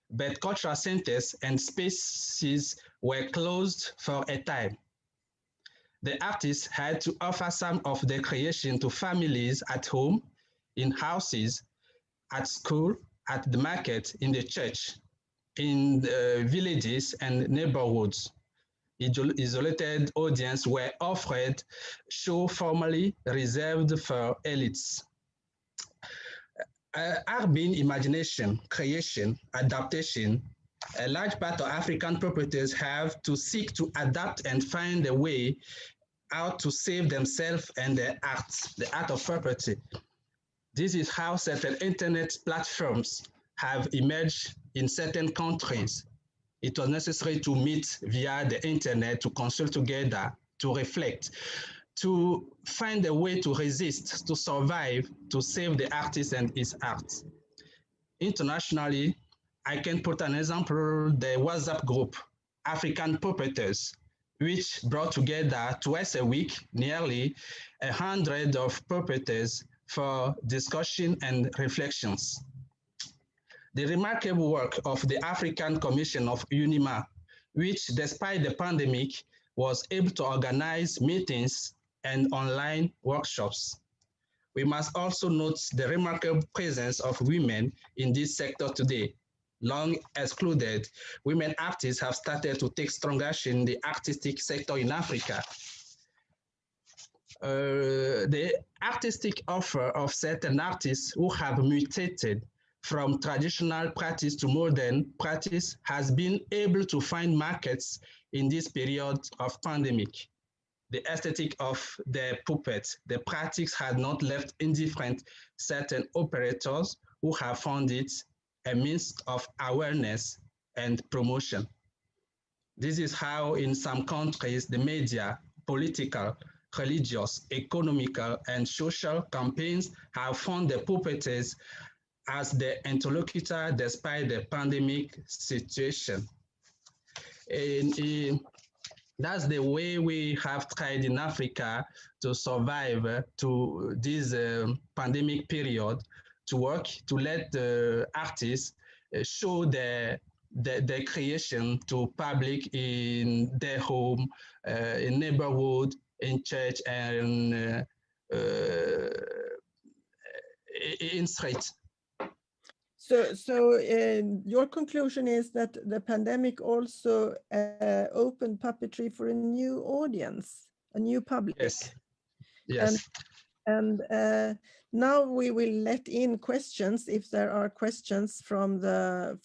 but cultural centers and spaces were closed for a time. The artists had to offer some of their creation to families at home, in houses, at school, at the market, in the church, in the villages and neighborhoods. Isolated audience were offered shows formerly reserved for elites. Urban imagination, creation, adaptation, a large part of African properties have to seek to adapt and find a way out to save themselves and their arts, the art of property. This is how certain internet platforms have emerged in certain countries. It was necessary to meet via the internet, to consult together, to reflect, to find a way to resist, to survive, to save the artist and his art. Internationally, I can put an example, the WhatsApp group, African Puppeteers, which brought together twice a week nearly 100 of puppeteers for discussion and reflections. The remarkable work of the African Commission of UNIMA, which despite the pandemic was able to organize meetings and online workshops. We must also note the remarkable presence of women in this sector today. Long excluded, women artists have started to take strong action in the artistic sector in Africa. The artistic offer of certain artists who have mutated from traditional practice to modern practice has been able to find markets in this period of pandemic. The aesthetic of the puppet, the practice had not left indifferent certain operators who have found it a means of awareness and promotion. This is how in some countries, the media, political, religious, economical, and social campaigns have found the puppeteers as the interlocutor despite the pandemic situation. And that's the way we have tried in Africa to survive to this pandemic period, to work, to let the artists show their creation to public in their home, in neighborhood, in church, and in street.
So your conclusion is that the pandemic also opened puppetry for a new audience, a new public.
Yes. Yes.
And now we will let in questions if there are questions from the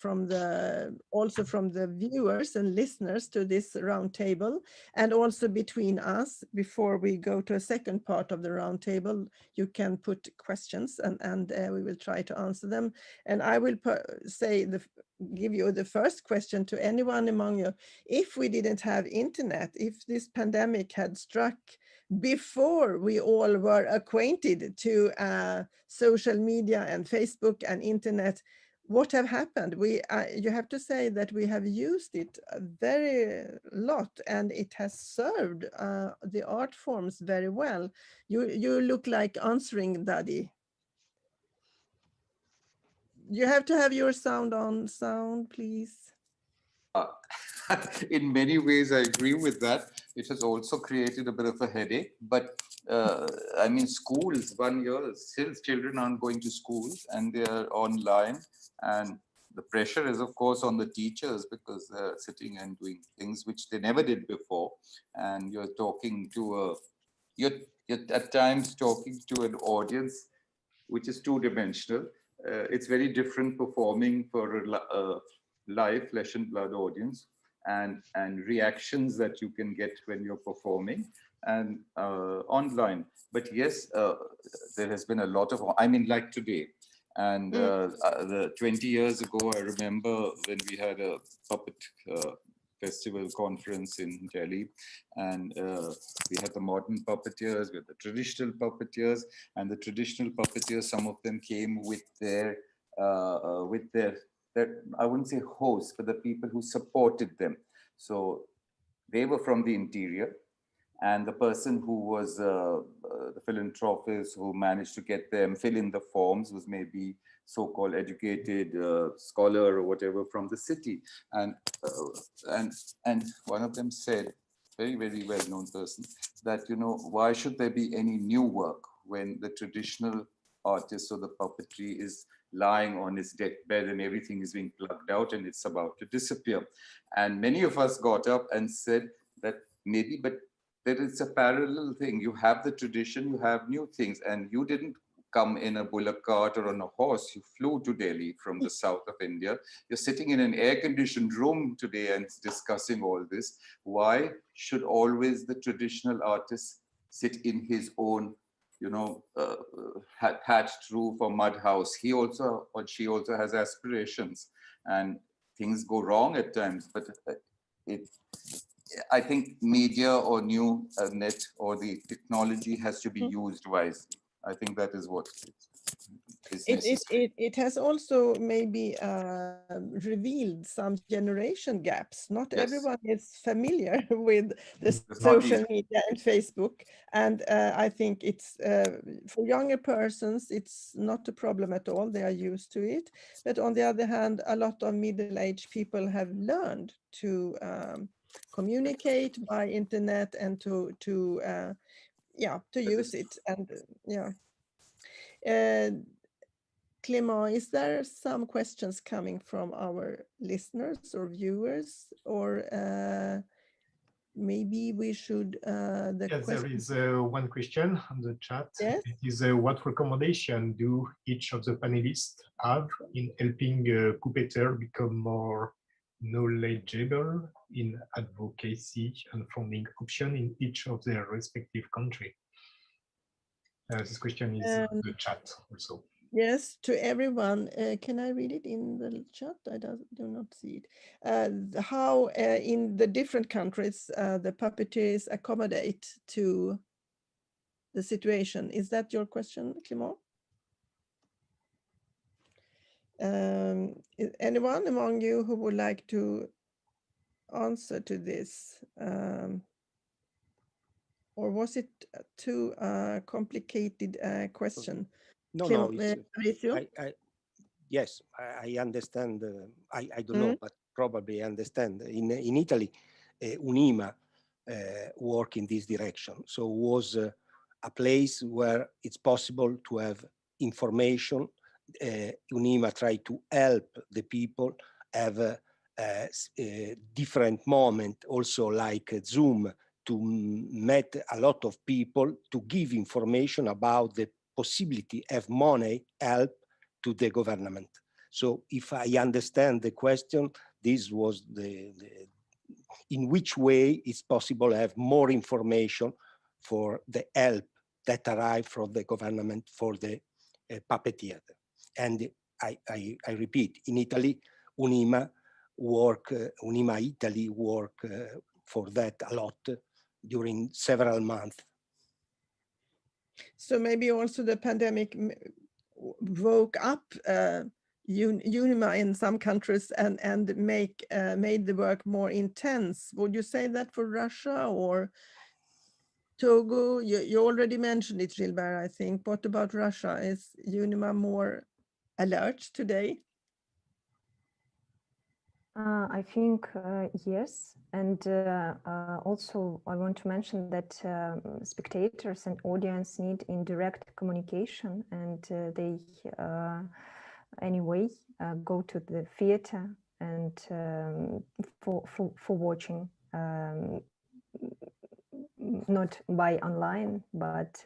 viewers and listeners to this roundtable, and also between us before we go to a second part of the roundtable. You can put questions and we will try to answer them. And I will give you the first question to anyone among you. If we didn't have internet, if this pandemic had struck before we all were acquainted to social media and Facebook and internet, what have happened? You have to say that we have used it a very lot, and it has served the art forms very well. You look like answering, Dadi. You have to have your sound on. Sound, please.
In many ways, I agree with that. It has also created a bit of a headache. But I mean, schools, 1 year, still children aren't going to schools and they are online. And the pressure is, of course, on the teachers because they're sitting and doing things which they never did before. And you're talking to you're at times talking to an audience which is two-dimensional. It's very different performing for a live flesh and blood audience and reactions that you can get when you're performing and online. But yes, there has been a lot of, I mean, like today. And 20 years ago, I remember when we had a puppet festival conference in Delhi, and we had the modern puppeteers, we had the traditional puppeteers, and the traditional puppeteers, some of them came with their with their, I wouldn't say hosts, but the people who supported them. So they were from the interior, and the person who was the philanthropist who managed to get them fill in the forms was maybe so-called educated scholar or whatever from the city. And one of them said, very, very well-known person, that, you know, why should there be any new work when the traditional artist or the puppetry is lying on his deathbed and everything is being plucked out and it's about to disappear. And many of us got up and said that maybe, but there is a parallel thing. You have the tradition, you have new things, and you didn't come in a bullock cart or on a horse. You flew to Delhi from the south of India. You're sitting in an air-conditioned room today and discussing all this. Why should always the traditional artist sit in his own, you know, thatched roof or mud house? He also, or she also has aspirations, and things go wrong at times, but I think media or new net or the technology has to be used wisely. I think that is what is necessary.
It has also maybe revealed some generation gaps. Not everyone is familiar with the social media and Facebook. And I think it's for younger persons, it's not a problem at all. They are used to it. But on the other hand, a lot of middle-aged people have learned to communicate by internet and to use it. And Clément, is there some questions coming from our listeners or viewers, or maybe we should
yes, there is one question on the chat.
Yes?
It is what recommendation do each of the panelists have in helping puppeteer become more knowledgeable in advocacy and funding option in each of their respective country? This question is in the chat also.
Yes, to everyone. Can I read it in the chat? I do not see it. How in the different countries the puppeteers accommodate to the situation. Is that your question, Clément? Anyone among you who would like to answer to this? Or was it too complicated question?
No, yes, I understand. I don't know, but probably understand. In Italy, UNIMA work in this direction. So it was a place where it's possible to have information. UNIMA try to help the people have a different moment, also like Zoom, to meet a lot of people to give information about the possibility of money help to the government. So if I understand the question, this was in which way it's possible to have more information for the help that arrive from the government for the puppeteer. And I repeat, in Italy, UNIMA Italy work for that a lot during several months.
So maybe also the pandemic woke up UNIMA in some countries and made the work more intense. Would you say that for Russia or Togo? You already mentioned it, Gilbert, I think. What about Russia? Is UNIMA more alert today?
I think yes, and also I want to mention that spectators and audience need indirect communication, and they anyway go to the theater and for watching, not by online but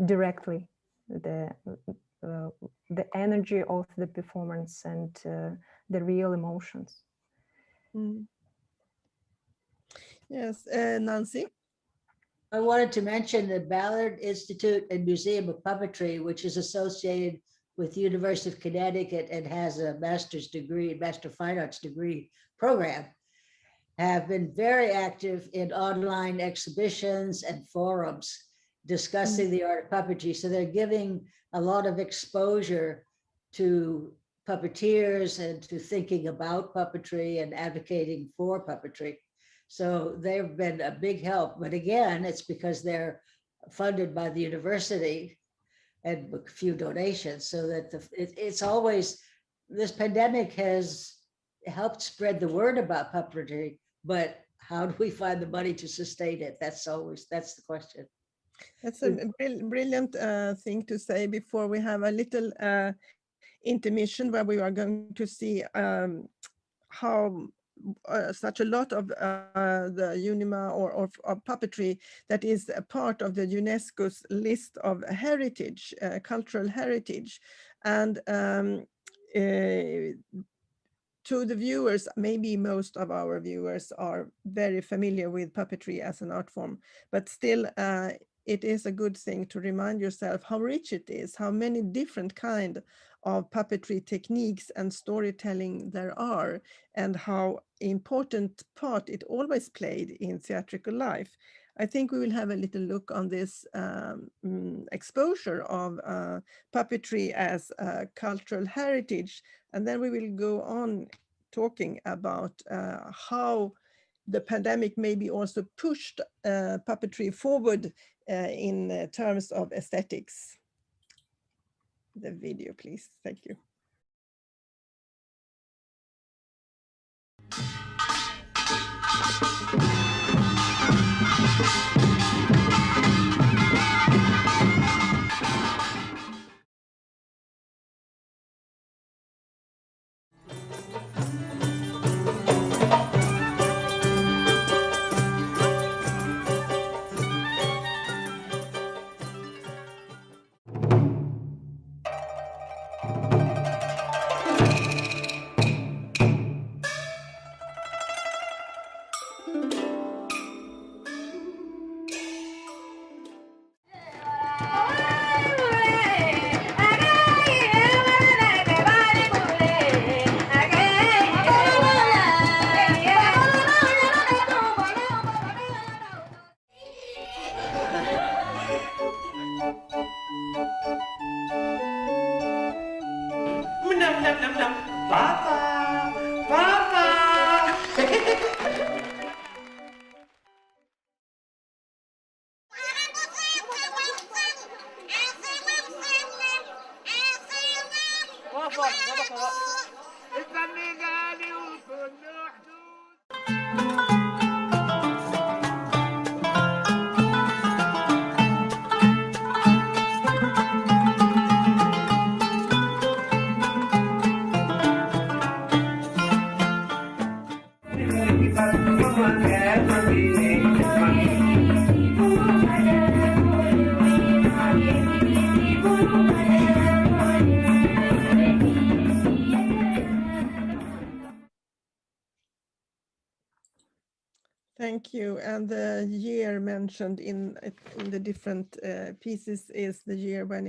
directly the energy of the performance and the real emotions.
Yes, Nancy?
I wanted to mention the Ballard Institute and Museum of Puppetry, which is associated with University of Connecticut and has a master's degree, Master of Fine Arts degree program, have been very active in online exhibitions and forums discussing the art of puppetry. So they're giving a lot of exposure to puppeteers and to thinking about puppetry and advocating for puppetry. So they've been a big help. But again, it's because they're funded by the university and a few donations, so that it's always, this pandemic has helped spread the word about puppetry, but how do we find the money to sustain it? That's the question.
That's a brilliant thing to say before we have a little intermission where we are going to see how such a lot of the UNIMA or puppetry that is a part of the UNESCO's list of heritage, cultural heritage. And to the viewers, maybe most of our viewers are very familiar with puppetry as an art form, but still it is a good thing to remind yourself how rich it is, how many different kind of puppetry techniques and storytelling there are, and how important part it always played in theatrical life. I think we will have a little look on this exposure of puppetry as a cultural heritage, and then we will go on talking about how the pandemic maybe also pushed puppetry forward in terms of aesthetics. The video, please. Thank you. Thank you. And the year mentioned in the different pieces is the year when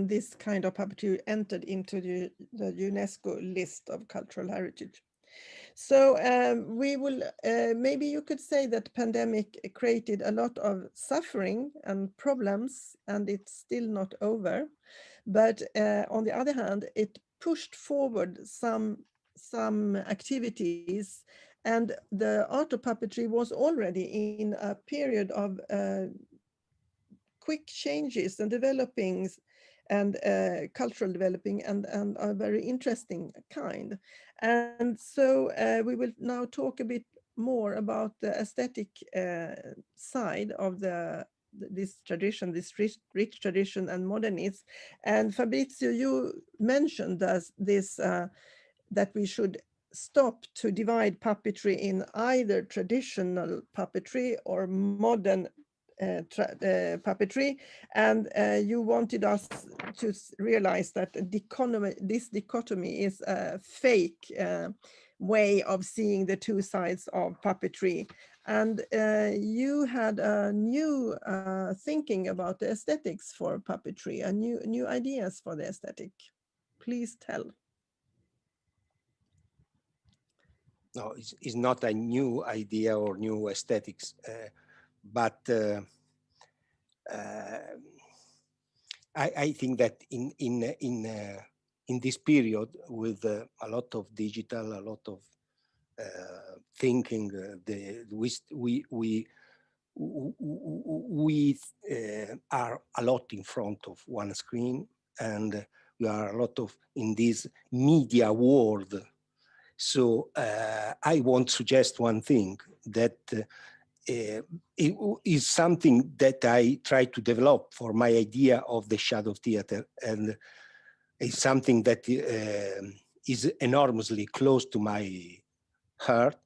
this kind of puppetry entered into the UNESCO list of cultural heritage. So we will, maybe you could say that pandemic created a lot of suffering and problems, and it's still not over. But on the other hand, it pushed forward some activities, and the art of puppetry was already in a period of quick changes and developing and cultural developing and a very interesting kind. And so we will now talk a bit more about the aesthetic side of this tradition, this rich tradition and modernism. And Fabrizio, you mentioned this that we should stop to divide puppetry in either traditional puppetry or modern puppetry, and you wanted us to realize that this dichotomy is a fake way of seeing the two sides of puppetry. And you had a new thinking about the aesthetics for puppetry, and new ideas for the aesthetic. Please tell.
No, it's not a new idea or new aesthetics, but I think that in in this period with a lot of digital, a lot of thinking, we are a lot in front of one screen, and we are a lot of in this media world. So I want to suggest one thing that it is something that I try to develop for my idea of the shadow theater, and it's something that is enormously close to my heart,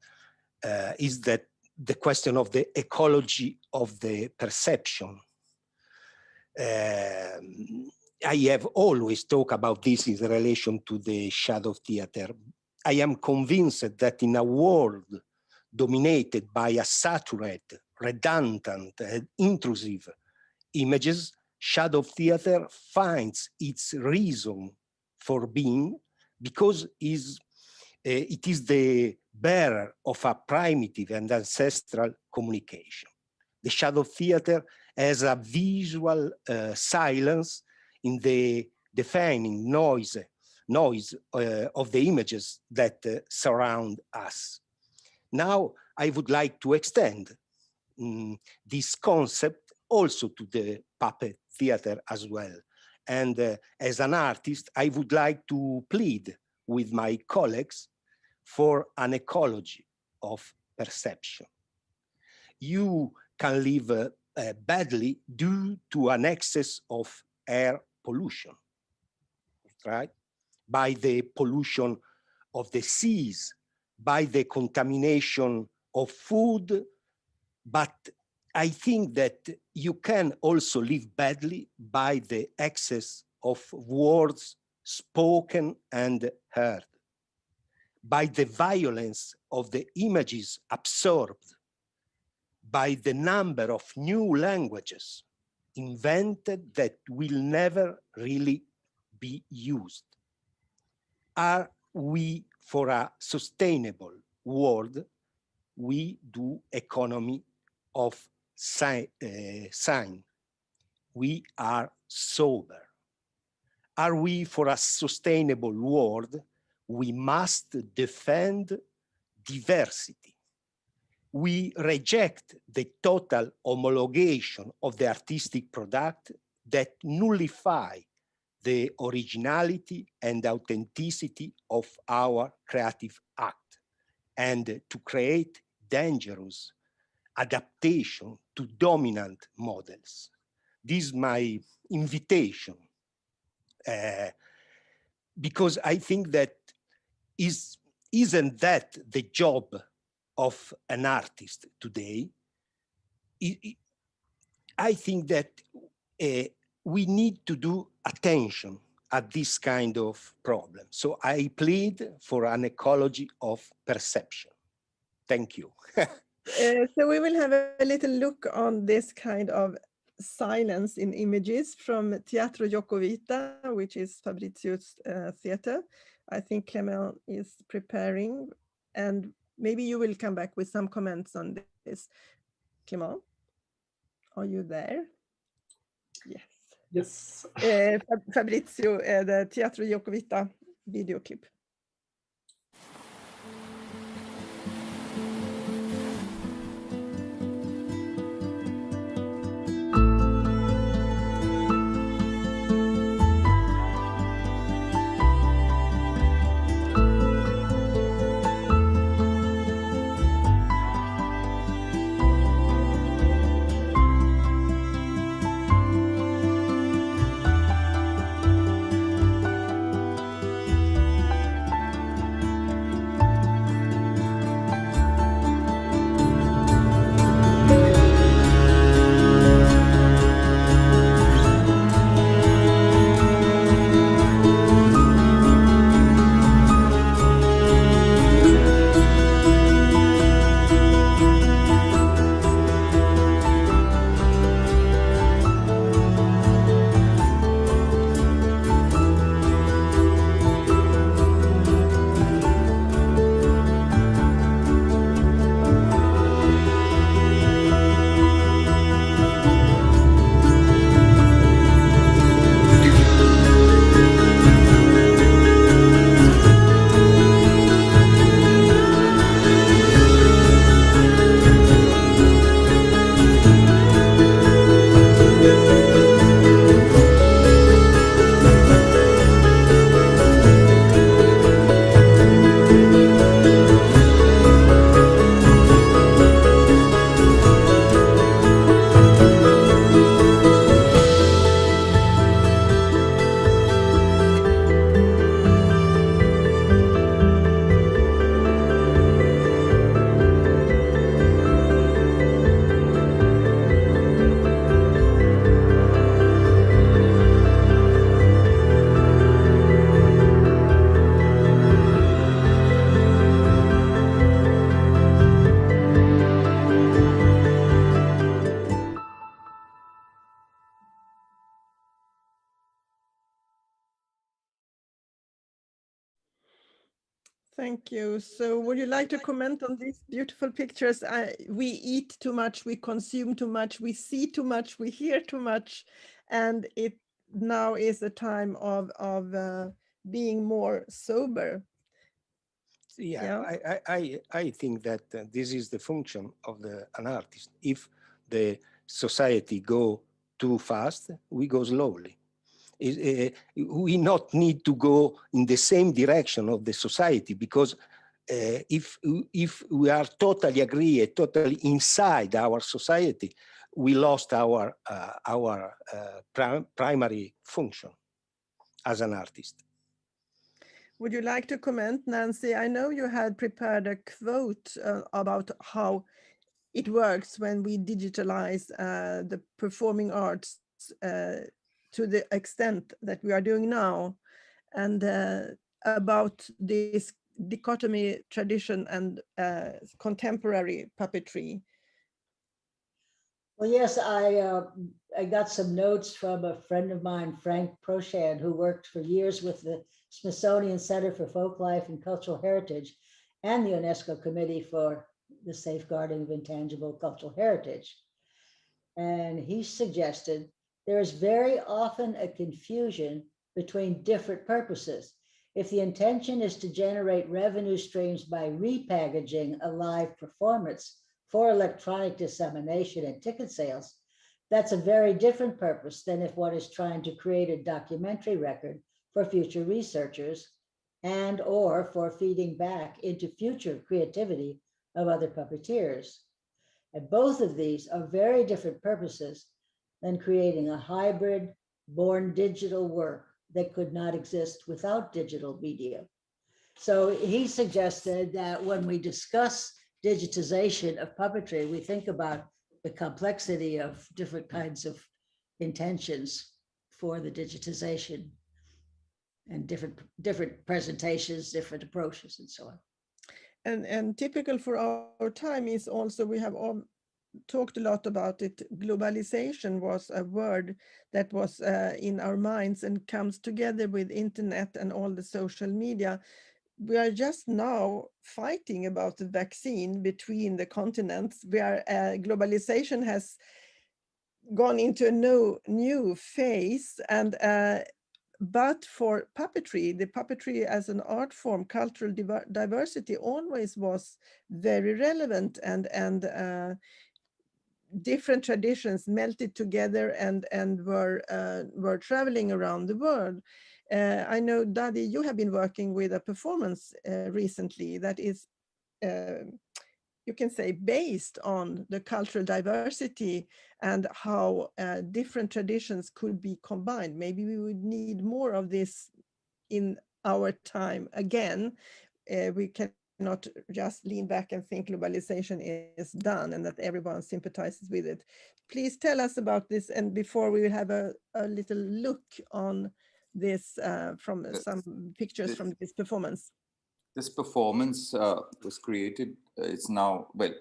is that the question of the ecology of the perception. I have always talked about this in relation to the shadow theater. I am convinced that in a world dominated by a saturated, redundant, and intrusive images, shadow theater finds its reason for being because it is the bearer of a primitive and ancestral communication. The shadow theater has a visual silence in the defining noise of the images that surround us. Now, I would like to extend this concept also to the puppet theater as well. And as an artist, I would like to plead with my colleagues for an ecology of perception. You can live badly due to an excess of air pollution, right? By the pollution of the seas, by the contamination of food. But I think that you can also live badly by the excess of words spoken and heard, by the violence of the images absorbed, by the number of new languages invented that will never really be used. Are we for a sustainable world? We do economy of sign. We are sober. Are we for a sustainable world? We must defend diversity. We reject the total homologation of the artistic product that nullify the originality and authenticity of our creative act, and to create dangerous adaptation to dominant models. This is my invitation, because I think that isn't that the job of an artist today? I think that we need to do attention at this kind of problem. So I plead for an ecology of perception. Thank you.
So we will have a little look on this kind of silence in images from Teatro Gioco Vita, which is Fabrizio's theater. I think Clement is preparing, and maybe you will come back with some comments on this. Clement, are you there? Yes.
Yes.
Fabrizio, the Teatro Gioco Vita video clip. Thank you. So would you like to comment on these beautiful pictures? We eat too much, we consume too much, we see too much, we hear too much, and it now is a time of being more sober.
Yeah. I think that this is the function of an artist. If the society go too fast, we go slowly. We not need to go in the same direction of the society, because if we are totally agree, totally inside our society, we lost our primary function as an artist.
Would you like to comment, Nancy? I know you had prepared a quote about how it works when we digitalize the performing arts to the extent that we are doing now, and about this dichotomy, tradition and contemporary puppetry.
Well, yes, I got some notes from a friend of mine, Frank Prochand, who worked for years with the Smithsonian Center for Folklife and Cultural Heritage and the UNESCO Committee for the Safeguarding of Intangible Cultural Heritage. And he suggested there is very often a confusion between different purposes. If the intention is to generate revenue streams by repackaging a live performance for electronic dissemination and ticket sales, that's a very different purpose than if one is trying to create a documentary record for future researchers and or for feeding back into future creativity of other puppeteers. And both of these are very different purposes than creating a hybrid, born digital work that could not exist without digital media. So he suggested that when we discuss digitization of puppetry, we think about the complexity of different kinds of intentions for the digitization and different presentations, different approaches, and so on.
And typical for our time is also, we have all talked a lot about it, globalization was a word that was in our minds and comes together with internet and all the social media. We are just now fighting about the vaccine between the continents, where globalization has gone into a new phase. And but for puppetry, the puppetry as an art form, cultural diversity always was very relevant, and different traditions melted together and were traveling around the world. I know, Dadi, you have been working with a performance recently that is, you can say, based on the cultural diversity and how different traditions could be combined. Maybe we would need more of this in our time again. We cannot just lean back and think globalization is done and that everyone sympathizes with it. Please tell us about this, and before we will have a little look on this from some pictures from this performance.
This performance was created, it's now, well,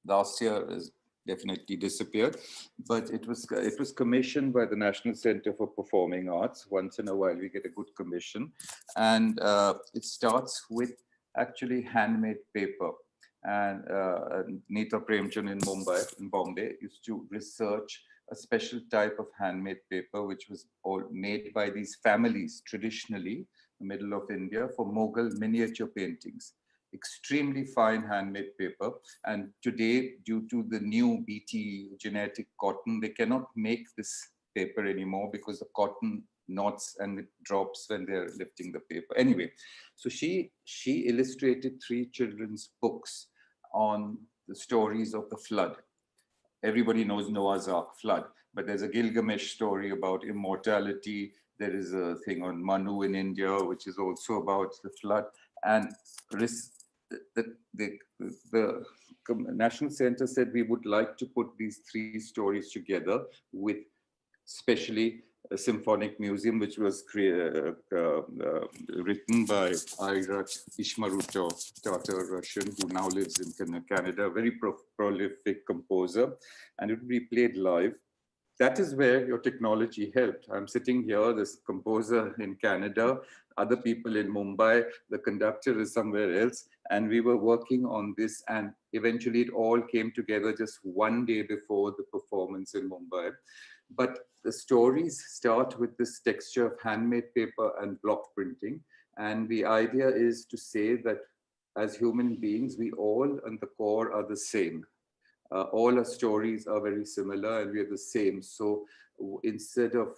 last year has definitely disappeared, but it was commissioned by the National Center for Performing Arts. Once in a while we get a good commission, and it starts with actually handmade paper. And Neeta Premchand in Bombay used to research a special type of handmade paper which was all made by these families traditionally in the middle of India for Mughal miniature paintings. Extremely fine handmade paper, and today, due to the new BT genetic cotton, they cannot make this paper anymore because the cotton knots and it drops when they're lifting the paper. Anyway, so she illustrated 3 children's books on the stories of the flood. Everybody knows Noah's Ark flood, but there's a Gilgamesh story about immortality. There is a thing on Manu in India, which is also about the flood. And the National Center said we would like to put these 3 stories together with especially a symphonic museum, which was written by Ira Ishmaruto, Tatar Russian, who now lives in Canada, a very prolific composer, and it would be played live. That is where your technology helped. I'm sitting here, this composer in Canada, other people in Mumbai, the conductor is somewhere else. And we were working on this, and eventually it all came together just one day before the performance in Mumbai. But the stories start with this texture of handmade paper and block printing. And the idea is to say that as human beings, we all at the core are the same. All our stories are very similar and we are the same. So instead of,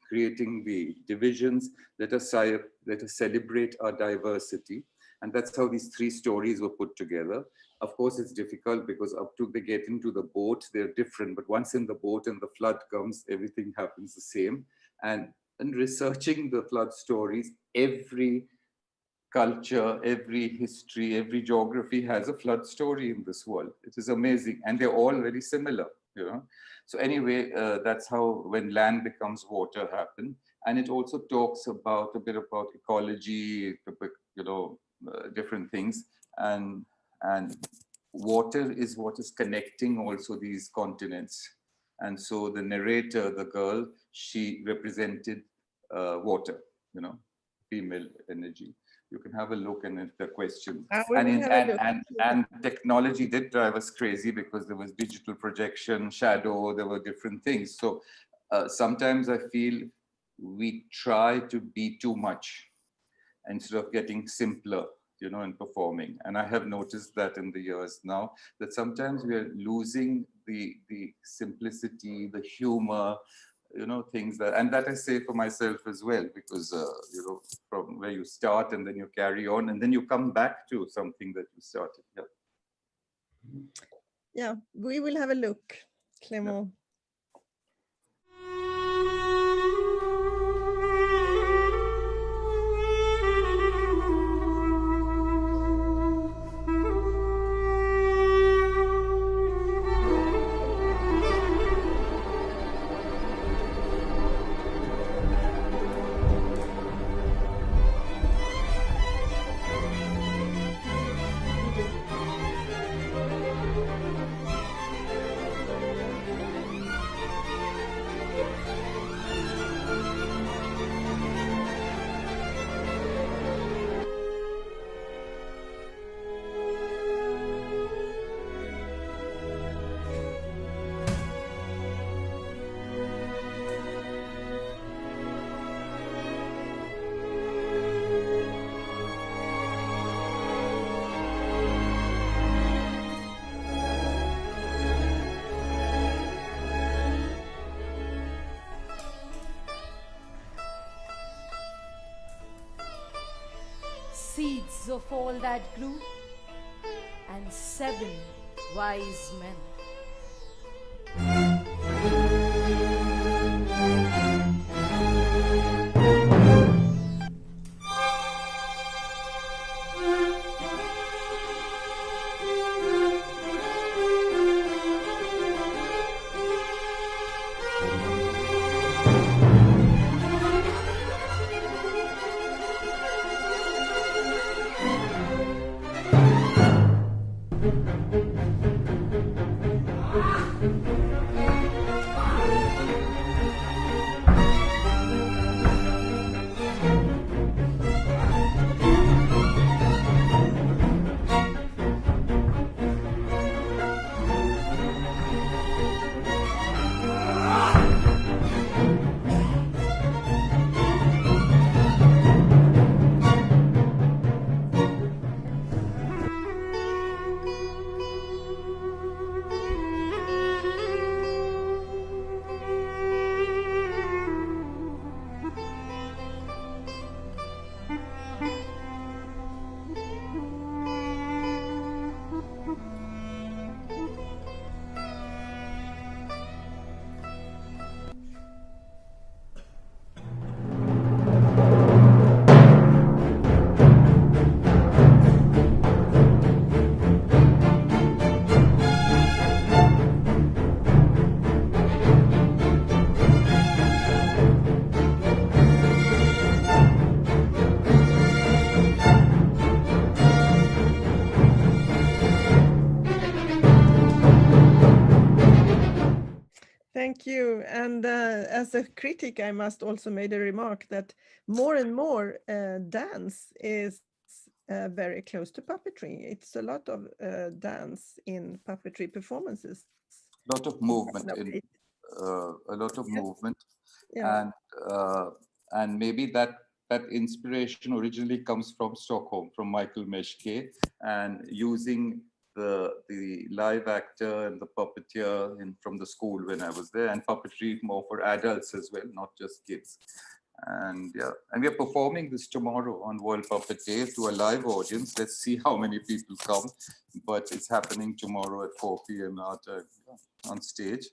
creating the divisions, let us celebrate our diversity. And that's how these three stories were put together. Of course, it's difficult because up to they get into the boat, they're different. But once in the boat and the flood comes, everything happens the same. And researching the flood stories, every culture, every history, every geography has a flood story in this world. It is amazing. And they're all very similar, So anyway, that's how when land becomes water happened. And it also talks about a bit about ecology, different things. And water is what is connecting also these continents. And so the narrator, the girl, she represented water, female energy. You can have a look and at the question. And technology did drive us crazy because there was digital projection, shadow, there were different things. So sometimes I feel we try to be too much instead of getting simpler, in performing. And I have noticed that in the years now, that sometimes we are losing the simplicity, the humor, things that, and that I say for myself as well, because, from where you start and then you carry on and then you come back to something that you started.
Yeah, we will have a look, Clément.
Yeah.
Seeds of all that grew, and 7 wise men.
Thank you. And as a critic, I must also make a remark that more and more dance is very close to puppetry. It's a lot of dance in puppetry performances.
A lot of movement, a lot of movement, and maybe that inspiration originally comes from Stockholm, from Michael Meschke, and using the live actor and the puppeteer from the school when I was there, and puppetry more for adults as well, not just kids. And yeah, and we are performing this tomorrow on World Puppet Day to a live audience. Let's see how many people come, but it's happening tomorrow at 4 p.m. on stage,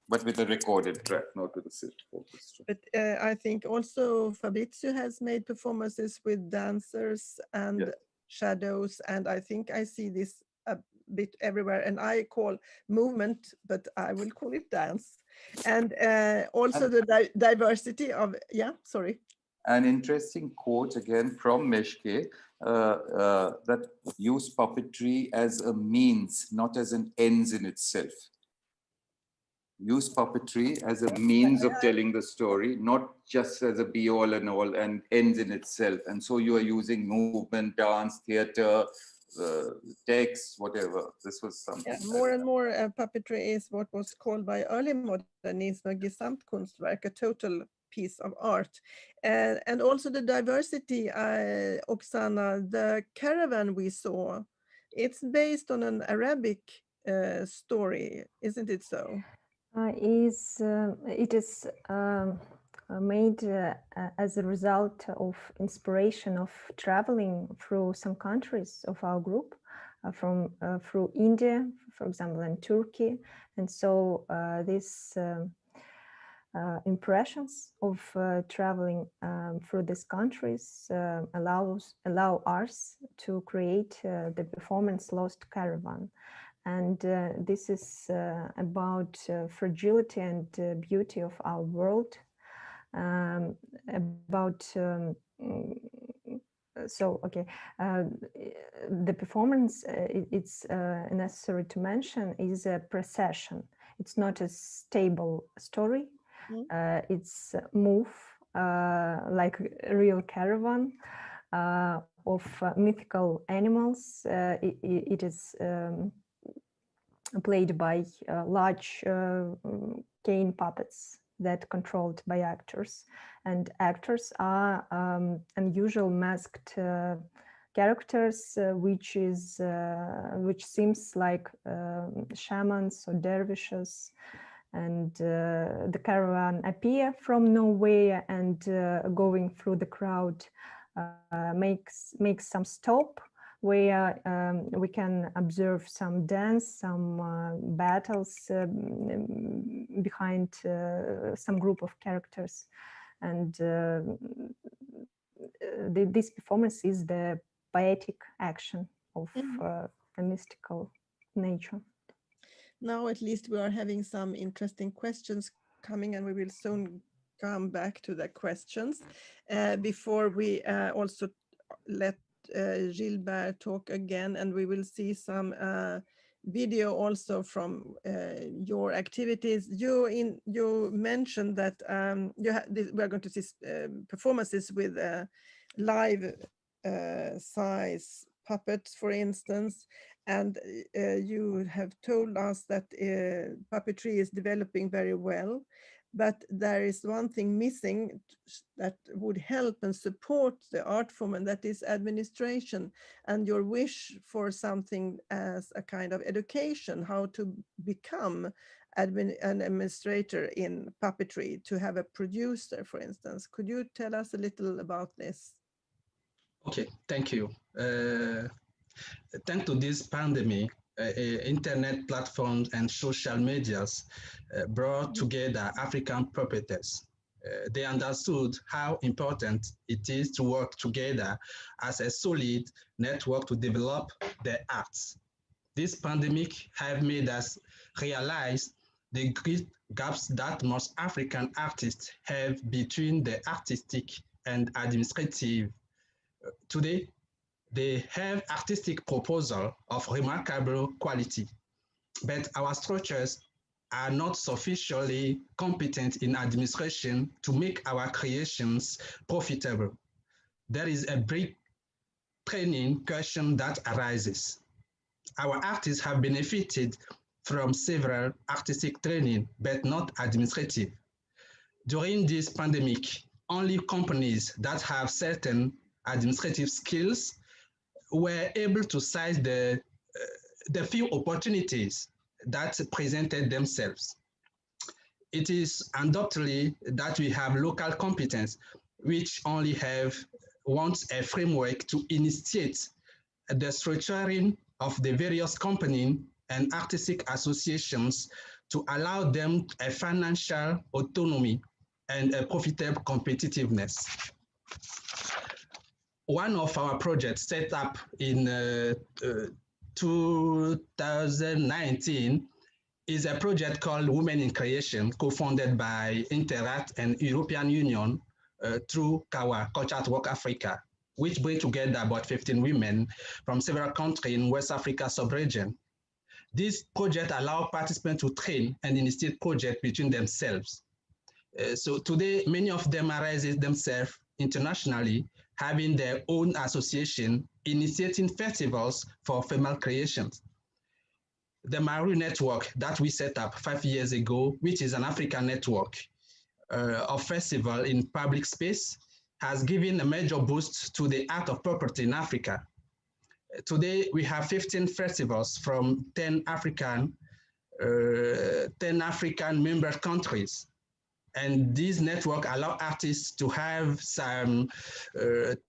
but with a recorded track, not with a sit orchestra.
But I think also Fabrizio has made performances with dancers and shadows, and I think I see this a bit everywhere, and I call movement, but I will call it dance. And also the diversity of,
An interesting quote again from Meschke, that use puppetry as a means, not as an ends in itself. Use puppetry as a means of telling the story, not just as a be all and all and ends in itself. And so you are using movement, dance, theater, text, whatever. This was something.
More and more puppetry is what was called by early modernism a Gesamtkunstwerk, a total piece of art. And also the diversity, Oksana, the caravan we saw, it's based on an Arabic story, isn't it so?
It is made as a result of inspiration of traveling through some countries of our group, through India, for example, and Turkey. And so these impressions of traveling through these countries allow us to create the performance Lost Caravan. And this is about fragility and beauty of our world, the performance, it's necessary to mention, is a procession. It's not a stable story. It's move like a real caravan of mythical animals. It is played by large cane puppets that controlled by actors, and actors are unusual masked characters, which seems like shamans or dervishes. And the caravan appear from nowhere and going through the crowd makes some stop where we can observe some dance, some battles behind some group of characters. And this performance is the poetic action of a mystical nature.
Now at least we are having some interesting questions coming, and we will soon come back to the questions. Before we also let Gilbert talk again, and we will see some video also from your activities. You mentioned that we are going to see performances with live size puppets, for instance, and you have told us that puppetry is developing very well. But there is one thing missing that would help and support the art form, and that is administration, and your wish for something as a kind of education, how to become an administrator in puppetry, to have a producer, for instance. Could you tell us a little about this?
Okay, thank you. Thanks to this pandemic, internet platforms and social medias brought together African puppeteers. They understood how important it is to work together as a solid network to develop the arts. This pandemic has made us realize the great gaps that most African artists have between the artistic and administrative. Today, they have artistic proposal of remarkable quality, but our structures are not sufficiently competent in administration to make our creations profitable. There is a big training question that arises. Our artists have benefited from several artistic training, but not administrative. During this pandemic, only companies that have certain administrative skills were able to seize the few opportunities that presented themselves. It is undoubtedly that we have local competence, which only wants a framework to initiate the structuring of the various companies and artistic associations to allow them a financial autonomy and a profitable competitiveness. One of our projects set up in 2019 is a project called Women in Creation, co-funded by InterArt and European Union through CAWA, Culture at Work Africa, which bring together about 15 women from several countries in West Africa sub-region. This project allows participants to train and initiate projects between themselves. So today, many of them arise themselves internationally, having their own association, initiating festivals for female creations. The Maru network that we set up 5 years ago, which is an African network of festival in public space, has given a major boost to the art of property in Africa. Today, we have 15 festivals from 10 African member countries. And this network allows artists to have some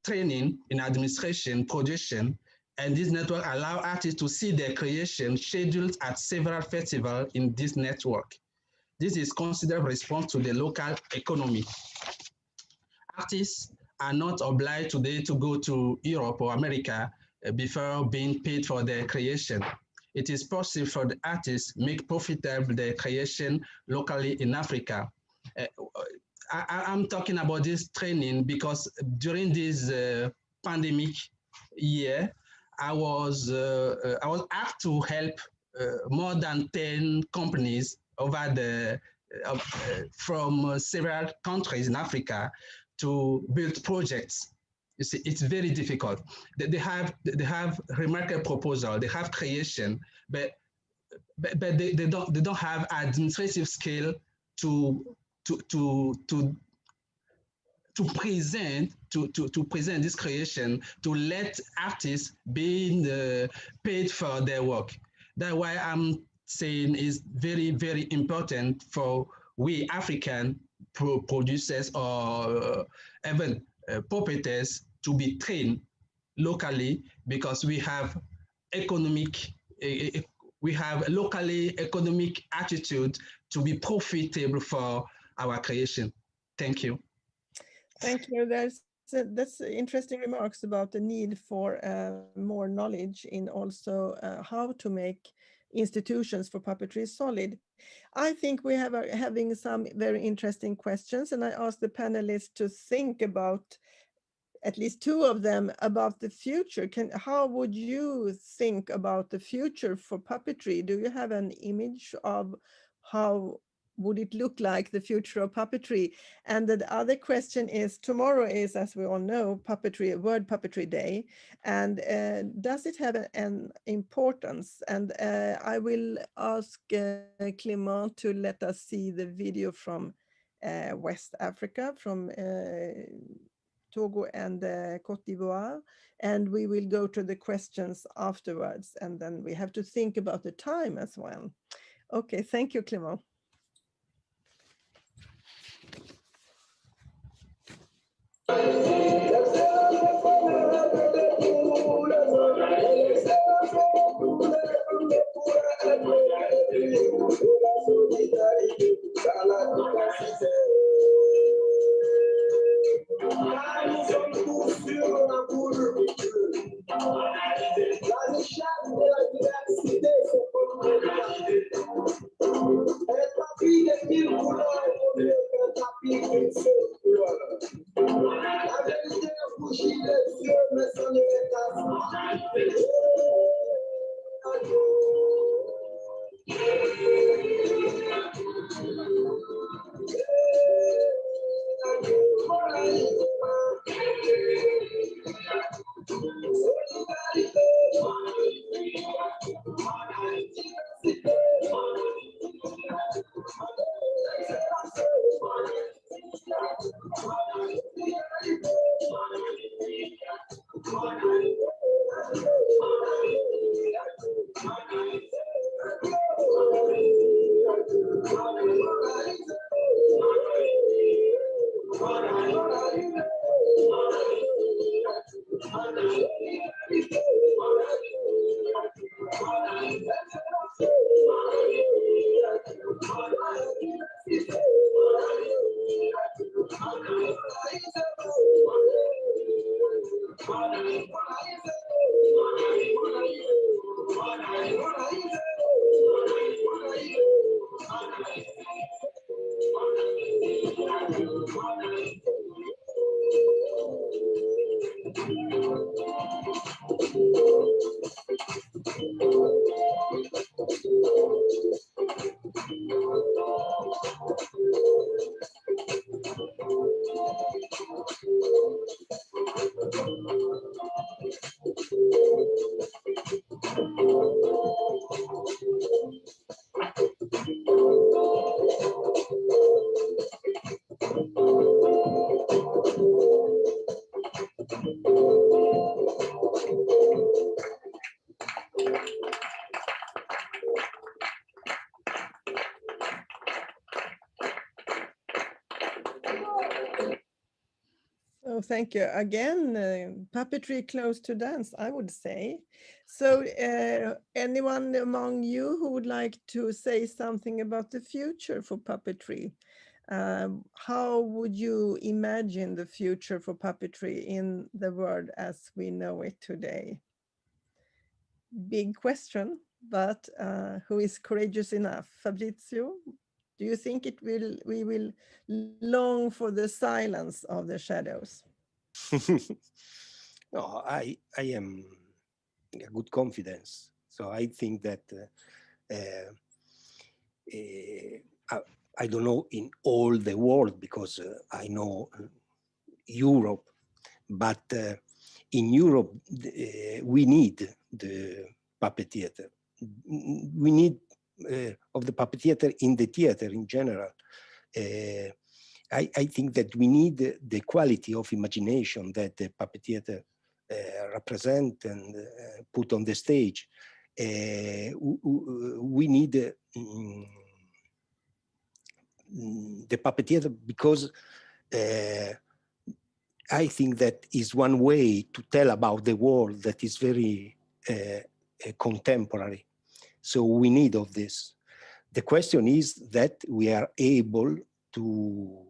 training in administration, production, and this network allows artists to see their creation scheduled at several festivals in this network. This is considered response to the local economy. Artists are not obliged today to go to Europe or America before being paid for their creation. It is possible for the artists to make profitable their creation locally in Africa. I'm talking about this training because during this pandemic year, I was asked to help more than 10 companies over from several countries in Africa to build projects. You see, it's very difficult. They have remarkable proposal, they have creation, but they don't have administrative skill to present this creation, to let artists be paid for their work. That's why I'm saying it's very, very important for we African producers or even puppeteers to be trained locally, because we have locally economic attitude to be profitable for our creation. Thank you.
Thank you. That's interesting remarks about the need for more knowledge in also how to make institutions for puppetry solid. I think we have having some very interesting questions, and I asked the panelists to think about at least two of them about the future. How would you think about the future for puppetry? Do you have an image of how would it look like, the future of puppetry? And the other question is, tomorrow is, as we all know, World Puppetry Day. And does it have an importance? And I will ask Clément to let us see the video from West Africa, from Togo and Côte d'Ivoire, and we will go to the questions afterwards, and then we have to think about the time as well. Okay, thank you, Clément. Oh, thank you. Again, puppetry close to dance, I would say. So anyone among you who would like to say something about the future for puppetry? How would you imagine the future for puppetry in the world as we know it today? Big question, but who is courageous enough? Fabrizio, do you think we will long for the silence of the shadows?
No, I am a good confidence. So I think that I don't know in all the world, because I know Europe, but in Europe we need the puppet theater. We need of the puppet theater in the theater in general. I think that we need the quality of imagination that the puppet theater represent and put on the stage. We need the puppet theater because I think that is one way to tell about the world that is very contemporary. So we need of this. The question is that we are able to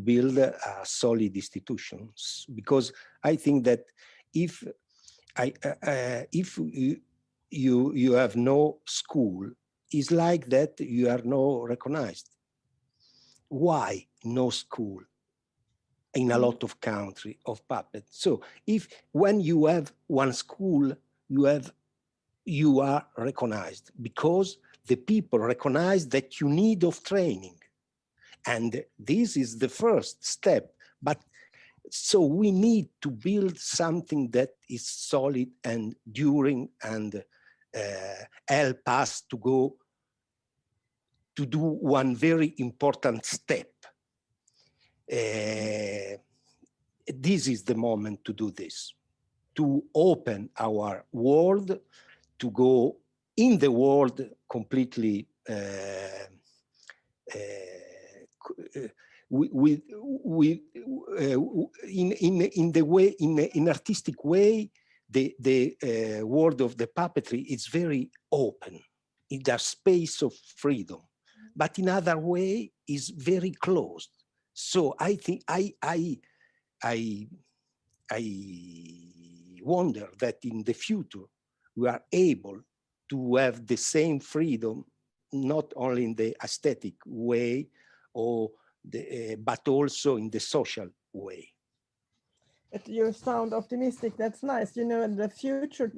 build solid institutions, because I think that if you have no school, it's like that you are not recognized. Why no school in a lot of countries of puppets? So when you have one school, you are recognized, because the people recognize that you need of training. And this is the first step. But so we need to build something that is solid and enduring and help us to go to do one very important step. This is the moment to do this, to open our world, to go in the world completely in artistic way. The world of the puppetry is very open. It's a space of freedom, but in other way is very closed. So I think I wonder that in the future we are able to have the same freedom, not only in the aesthetic way, but also in the social way.
But you sound optimistic. That's nice. You know, the future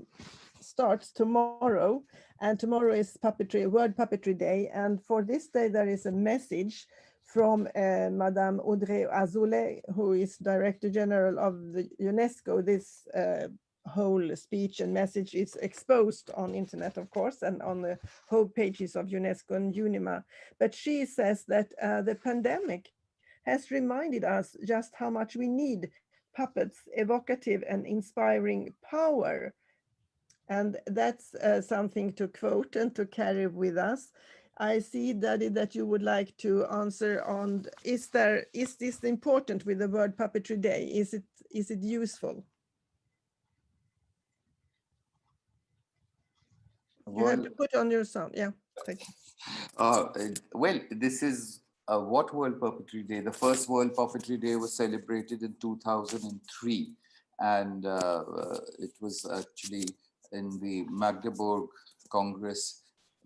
starts tomorrow, and tomorrow is World Puppetry Day. And for this day, there is a message from Madame Audrey Azoulay, who is Director General of the UNESCO. This whole speech and message is exposed on internet, of course, and on the home pages of UNESCO and UNIMA. But she says that the pandemic has reminded us just how much we need puppets' evocative and inspiring power. And that's something to quote and to carry with us. I see, Dadi, that you would like to answer on, is this important with the World Puppetry Day? Is it useful? You have to put on your sound. Yeah, thank you.
Well, this is what World Puppetry Day? The first World Puppetry Day was celebrated in 2003. And it was actually in the Magdeburg Congress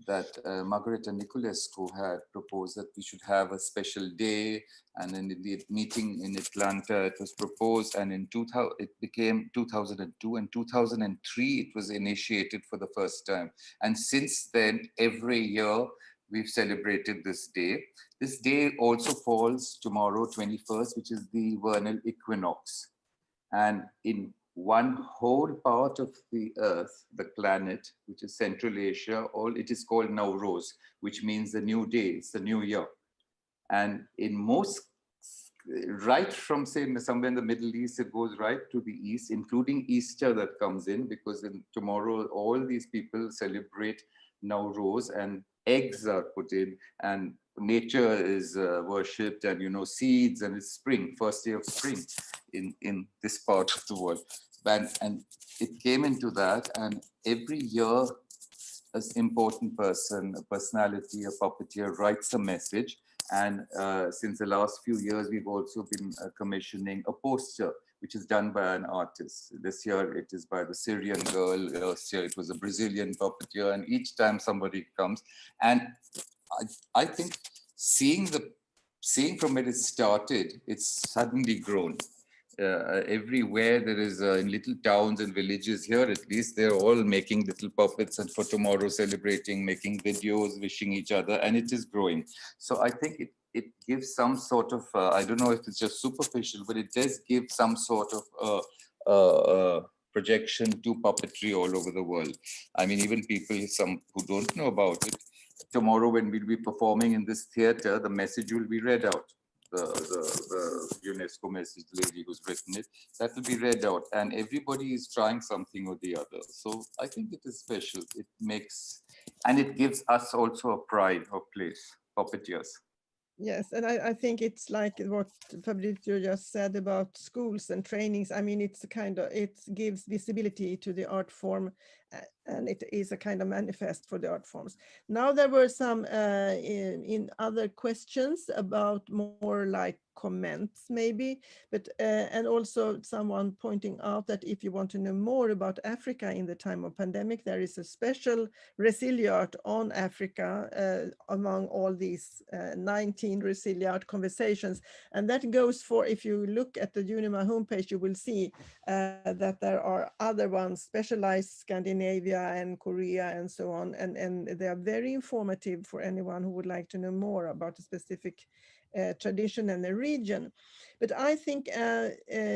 that Margareta Niculescu had proposed that we should have a special day, and in the meeting in Atlanta it was proposed, and in 2000 it became 2002, and 2003 it was initiated for the first time, and since then every year we've celebrated this day. This day also falls tomorrow, 21st, which is the vernal equinox, and in one whole part of the earth, the planet, which is Central Asia, it is called Nowruz, which means the new day, it's the new year. And in most, right from say somewhere in the Middle East, it goes right to the east, including Easter that comes in, because tomorrow all these people celebrate Nowruz, and eggs are put in, and nature is worshipped, and seeds, and it's spring, first day of spring in this part of the world. And it came into that, and every year an important person, a personality, a puppeteer writes a message. And since the last few years, we've also been commissioning a poster, which is done by an artist. This year it is by the Syrian girl. Last year it was a Brazilian puppeteer, and each time somebody comes. And I think seeing from where it started, it's suddenly grown. Everywhere there is in little towns and villages here, at least they're all making little puppets, and for tomorrow celebrating, making videos, wishing each other, and it is growing. So I think it gives some sort of, I don't know if it's just superficial, but it does give some sort of projection to puppetry all over the world. I mean, even people, some who don't know about it, tomorrow when we'll be performing in this theater, the message will be read out. The UNESCO message, the lady who's written it, that will be read out, and everybody is trying something or the other. So I think it is special. It makes, and it gives us also a pride of place, puppeteers.
Yes, and I think it's like what Fabrizio just said about schools and trainings. I mean, it's it gives visibility to the art form, and it is a kind of manifest for the art forms. Now there were some in other questions about more like comments maybe, but and also someone pointing out that if you want to know more about Africa in the time of pandemic, there is a special ResiliArt on Africa among all these 19 ResiliArt conversations, and that goes for, if you look at the UNIMA homepage, you will see that there are other ones, specialized Scandinavia and Korea and so on, and they are very informative for anyone who would like to know more about a specific tradition and the region. But I think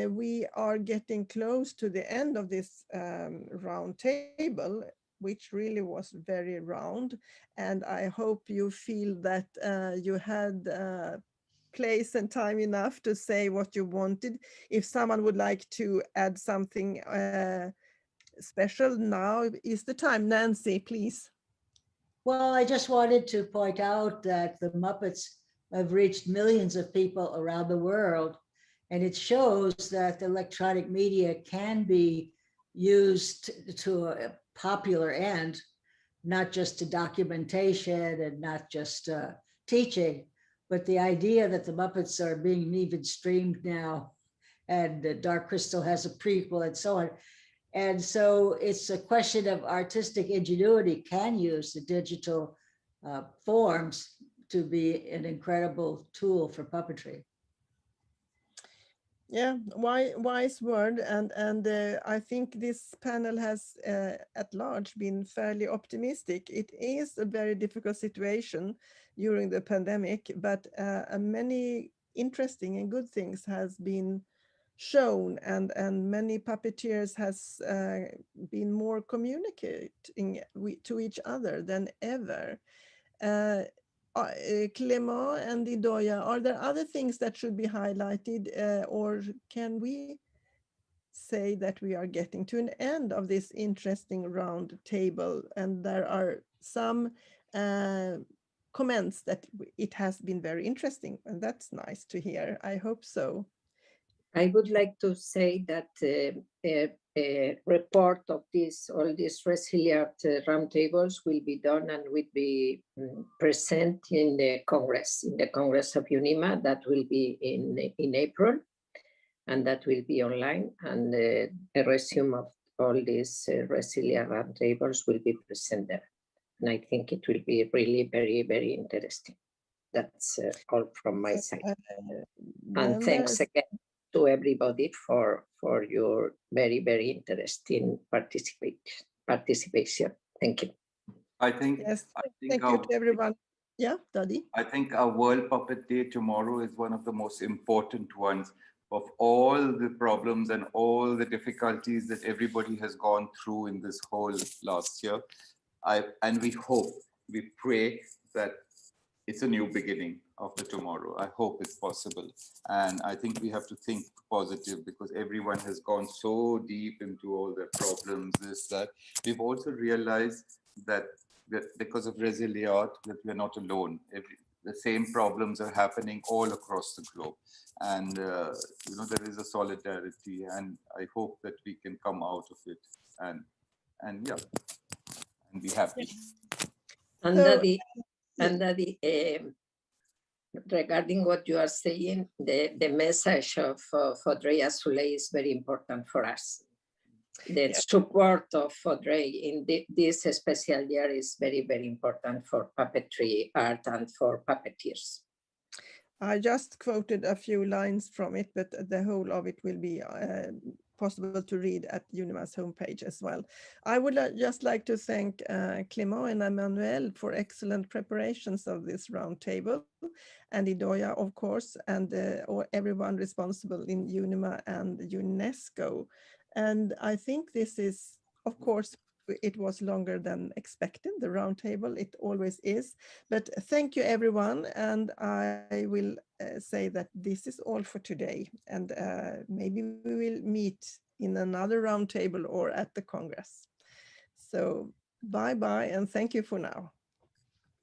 we are getting close to the end of this round table, which really was very round, and I hope you feel that you had place and time enough to say what you wanted. If someone would like to add something special, now is the time. Nancy, please.
Well, I just wanted to point out that the Muppets have reached millions of people around the world, and it shows that the electronic media can be used to a popular end, not just to documentation and not just teaching, but the idea that the Muppets are being even streamed now, and Dark Crystal has a prequel and so on. And so it's a question of artistic ingenuity can use the digital forms to be an incredible tool for puppetry.
Yeah, wise word, and I think this panel has at large been fairly optimistic. It is a very difficult situation during the pandemic, but many interesting and good things has been shown, and many puppeteers has been more communicating to each other than ever. Clément and Idoia, are there other things that should be highlighted, or can we say that we are getting to an end of this interesting round table? And there are some comments that it has been very interesting, and that's nice to hear. I hope so.
I would like to say that a report of all these ResiliArt roundtables will be done and will be present in the Congress of UNIMA. That will be in April, and that will be online. And a resume of all these ResiliArt roundtables will be present there. And I think it will be really very, very interesting. That's all from my side. And thanks again to everybody for your very, very interesting participation. Thank you.
I think,
yes, thank you to everyone. Yeah, Dadi.
I think our World Puppet Day tomorrow is one of the most important ones of all the problems and all the difficulties that everybody has gone through in this whole last year. And we hope, we pray that it's a new beginning of the tomorrow. I hope it's possible. And I think we have to think positive, because everyone has gone so deep into all their problems, this, that. We've also realized that because of ResiliArt, that we're not alone. The same problems are happening all across the globe. And, you know, there is a solidarity, and I hope that we can come out of it and yeah, and be happy.
And Dadi, regarding what you are saying, the message of Audrey Azoulay is very important for us. The support of Audrey in this special year is very, very important for puppetry art and for puppeteers.
I just quoted a few lines from it, but the whole of it will be possible to read at UNIMA's homepage as well. I would just like to thank Clément and Emmanuel for excellent preparations of this roundtable, and Idoia, of course, and everyone responsible in UNIMA and UNESCO. And I think this is, of course, it was longer than expected, the roundtable, it always is. But thank you, everyone. And I will say that this is all for today. And maybe we will meet in another roundtable or at the Congress. So bye-bye, and thank you for now.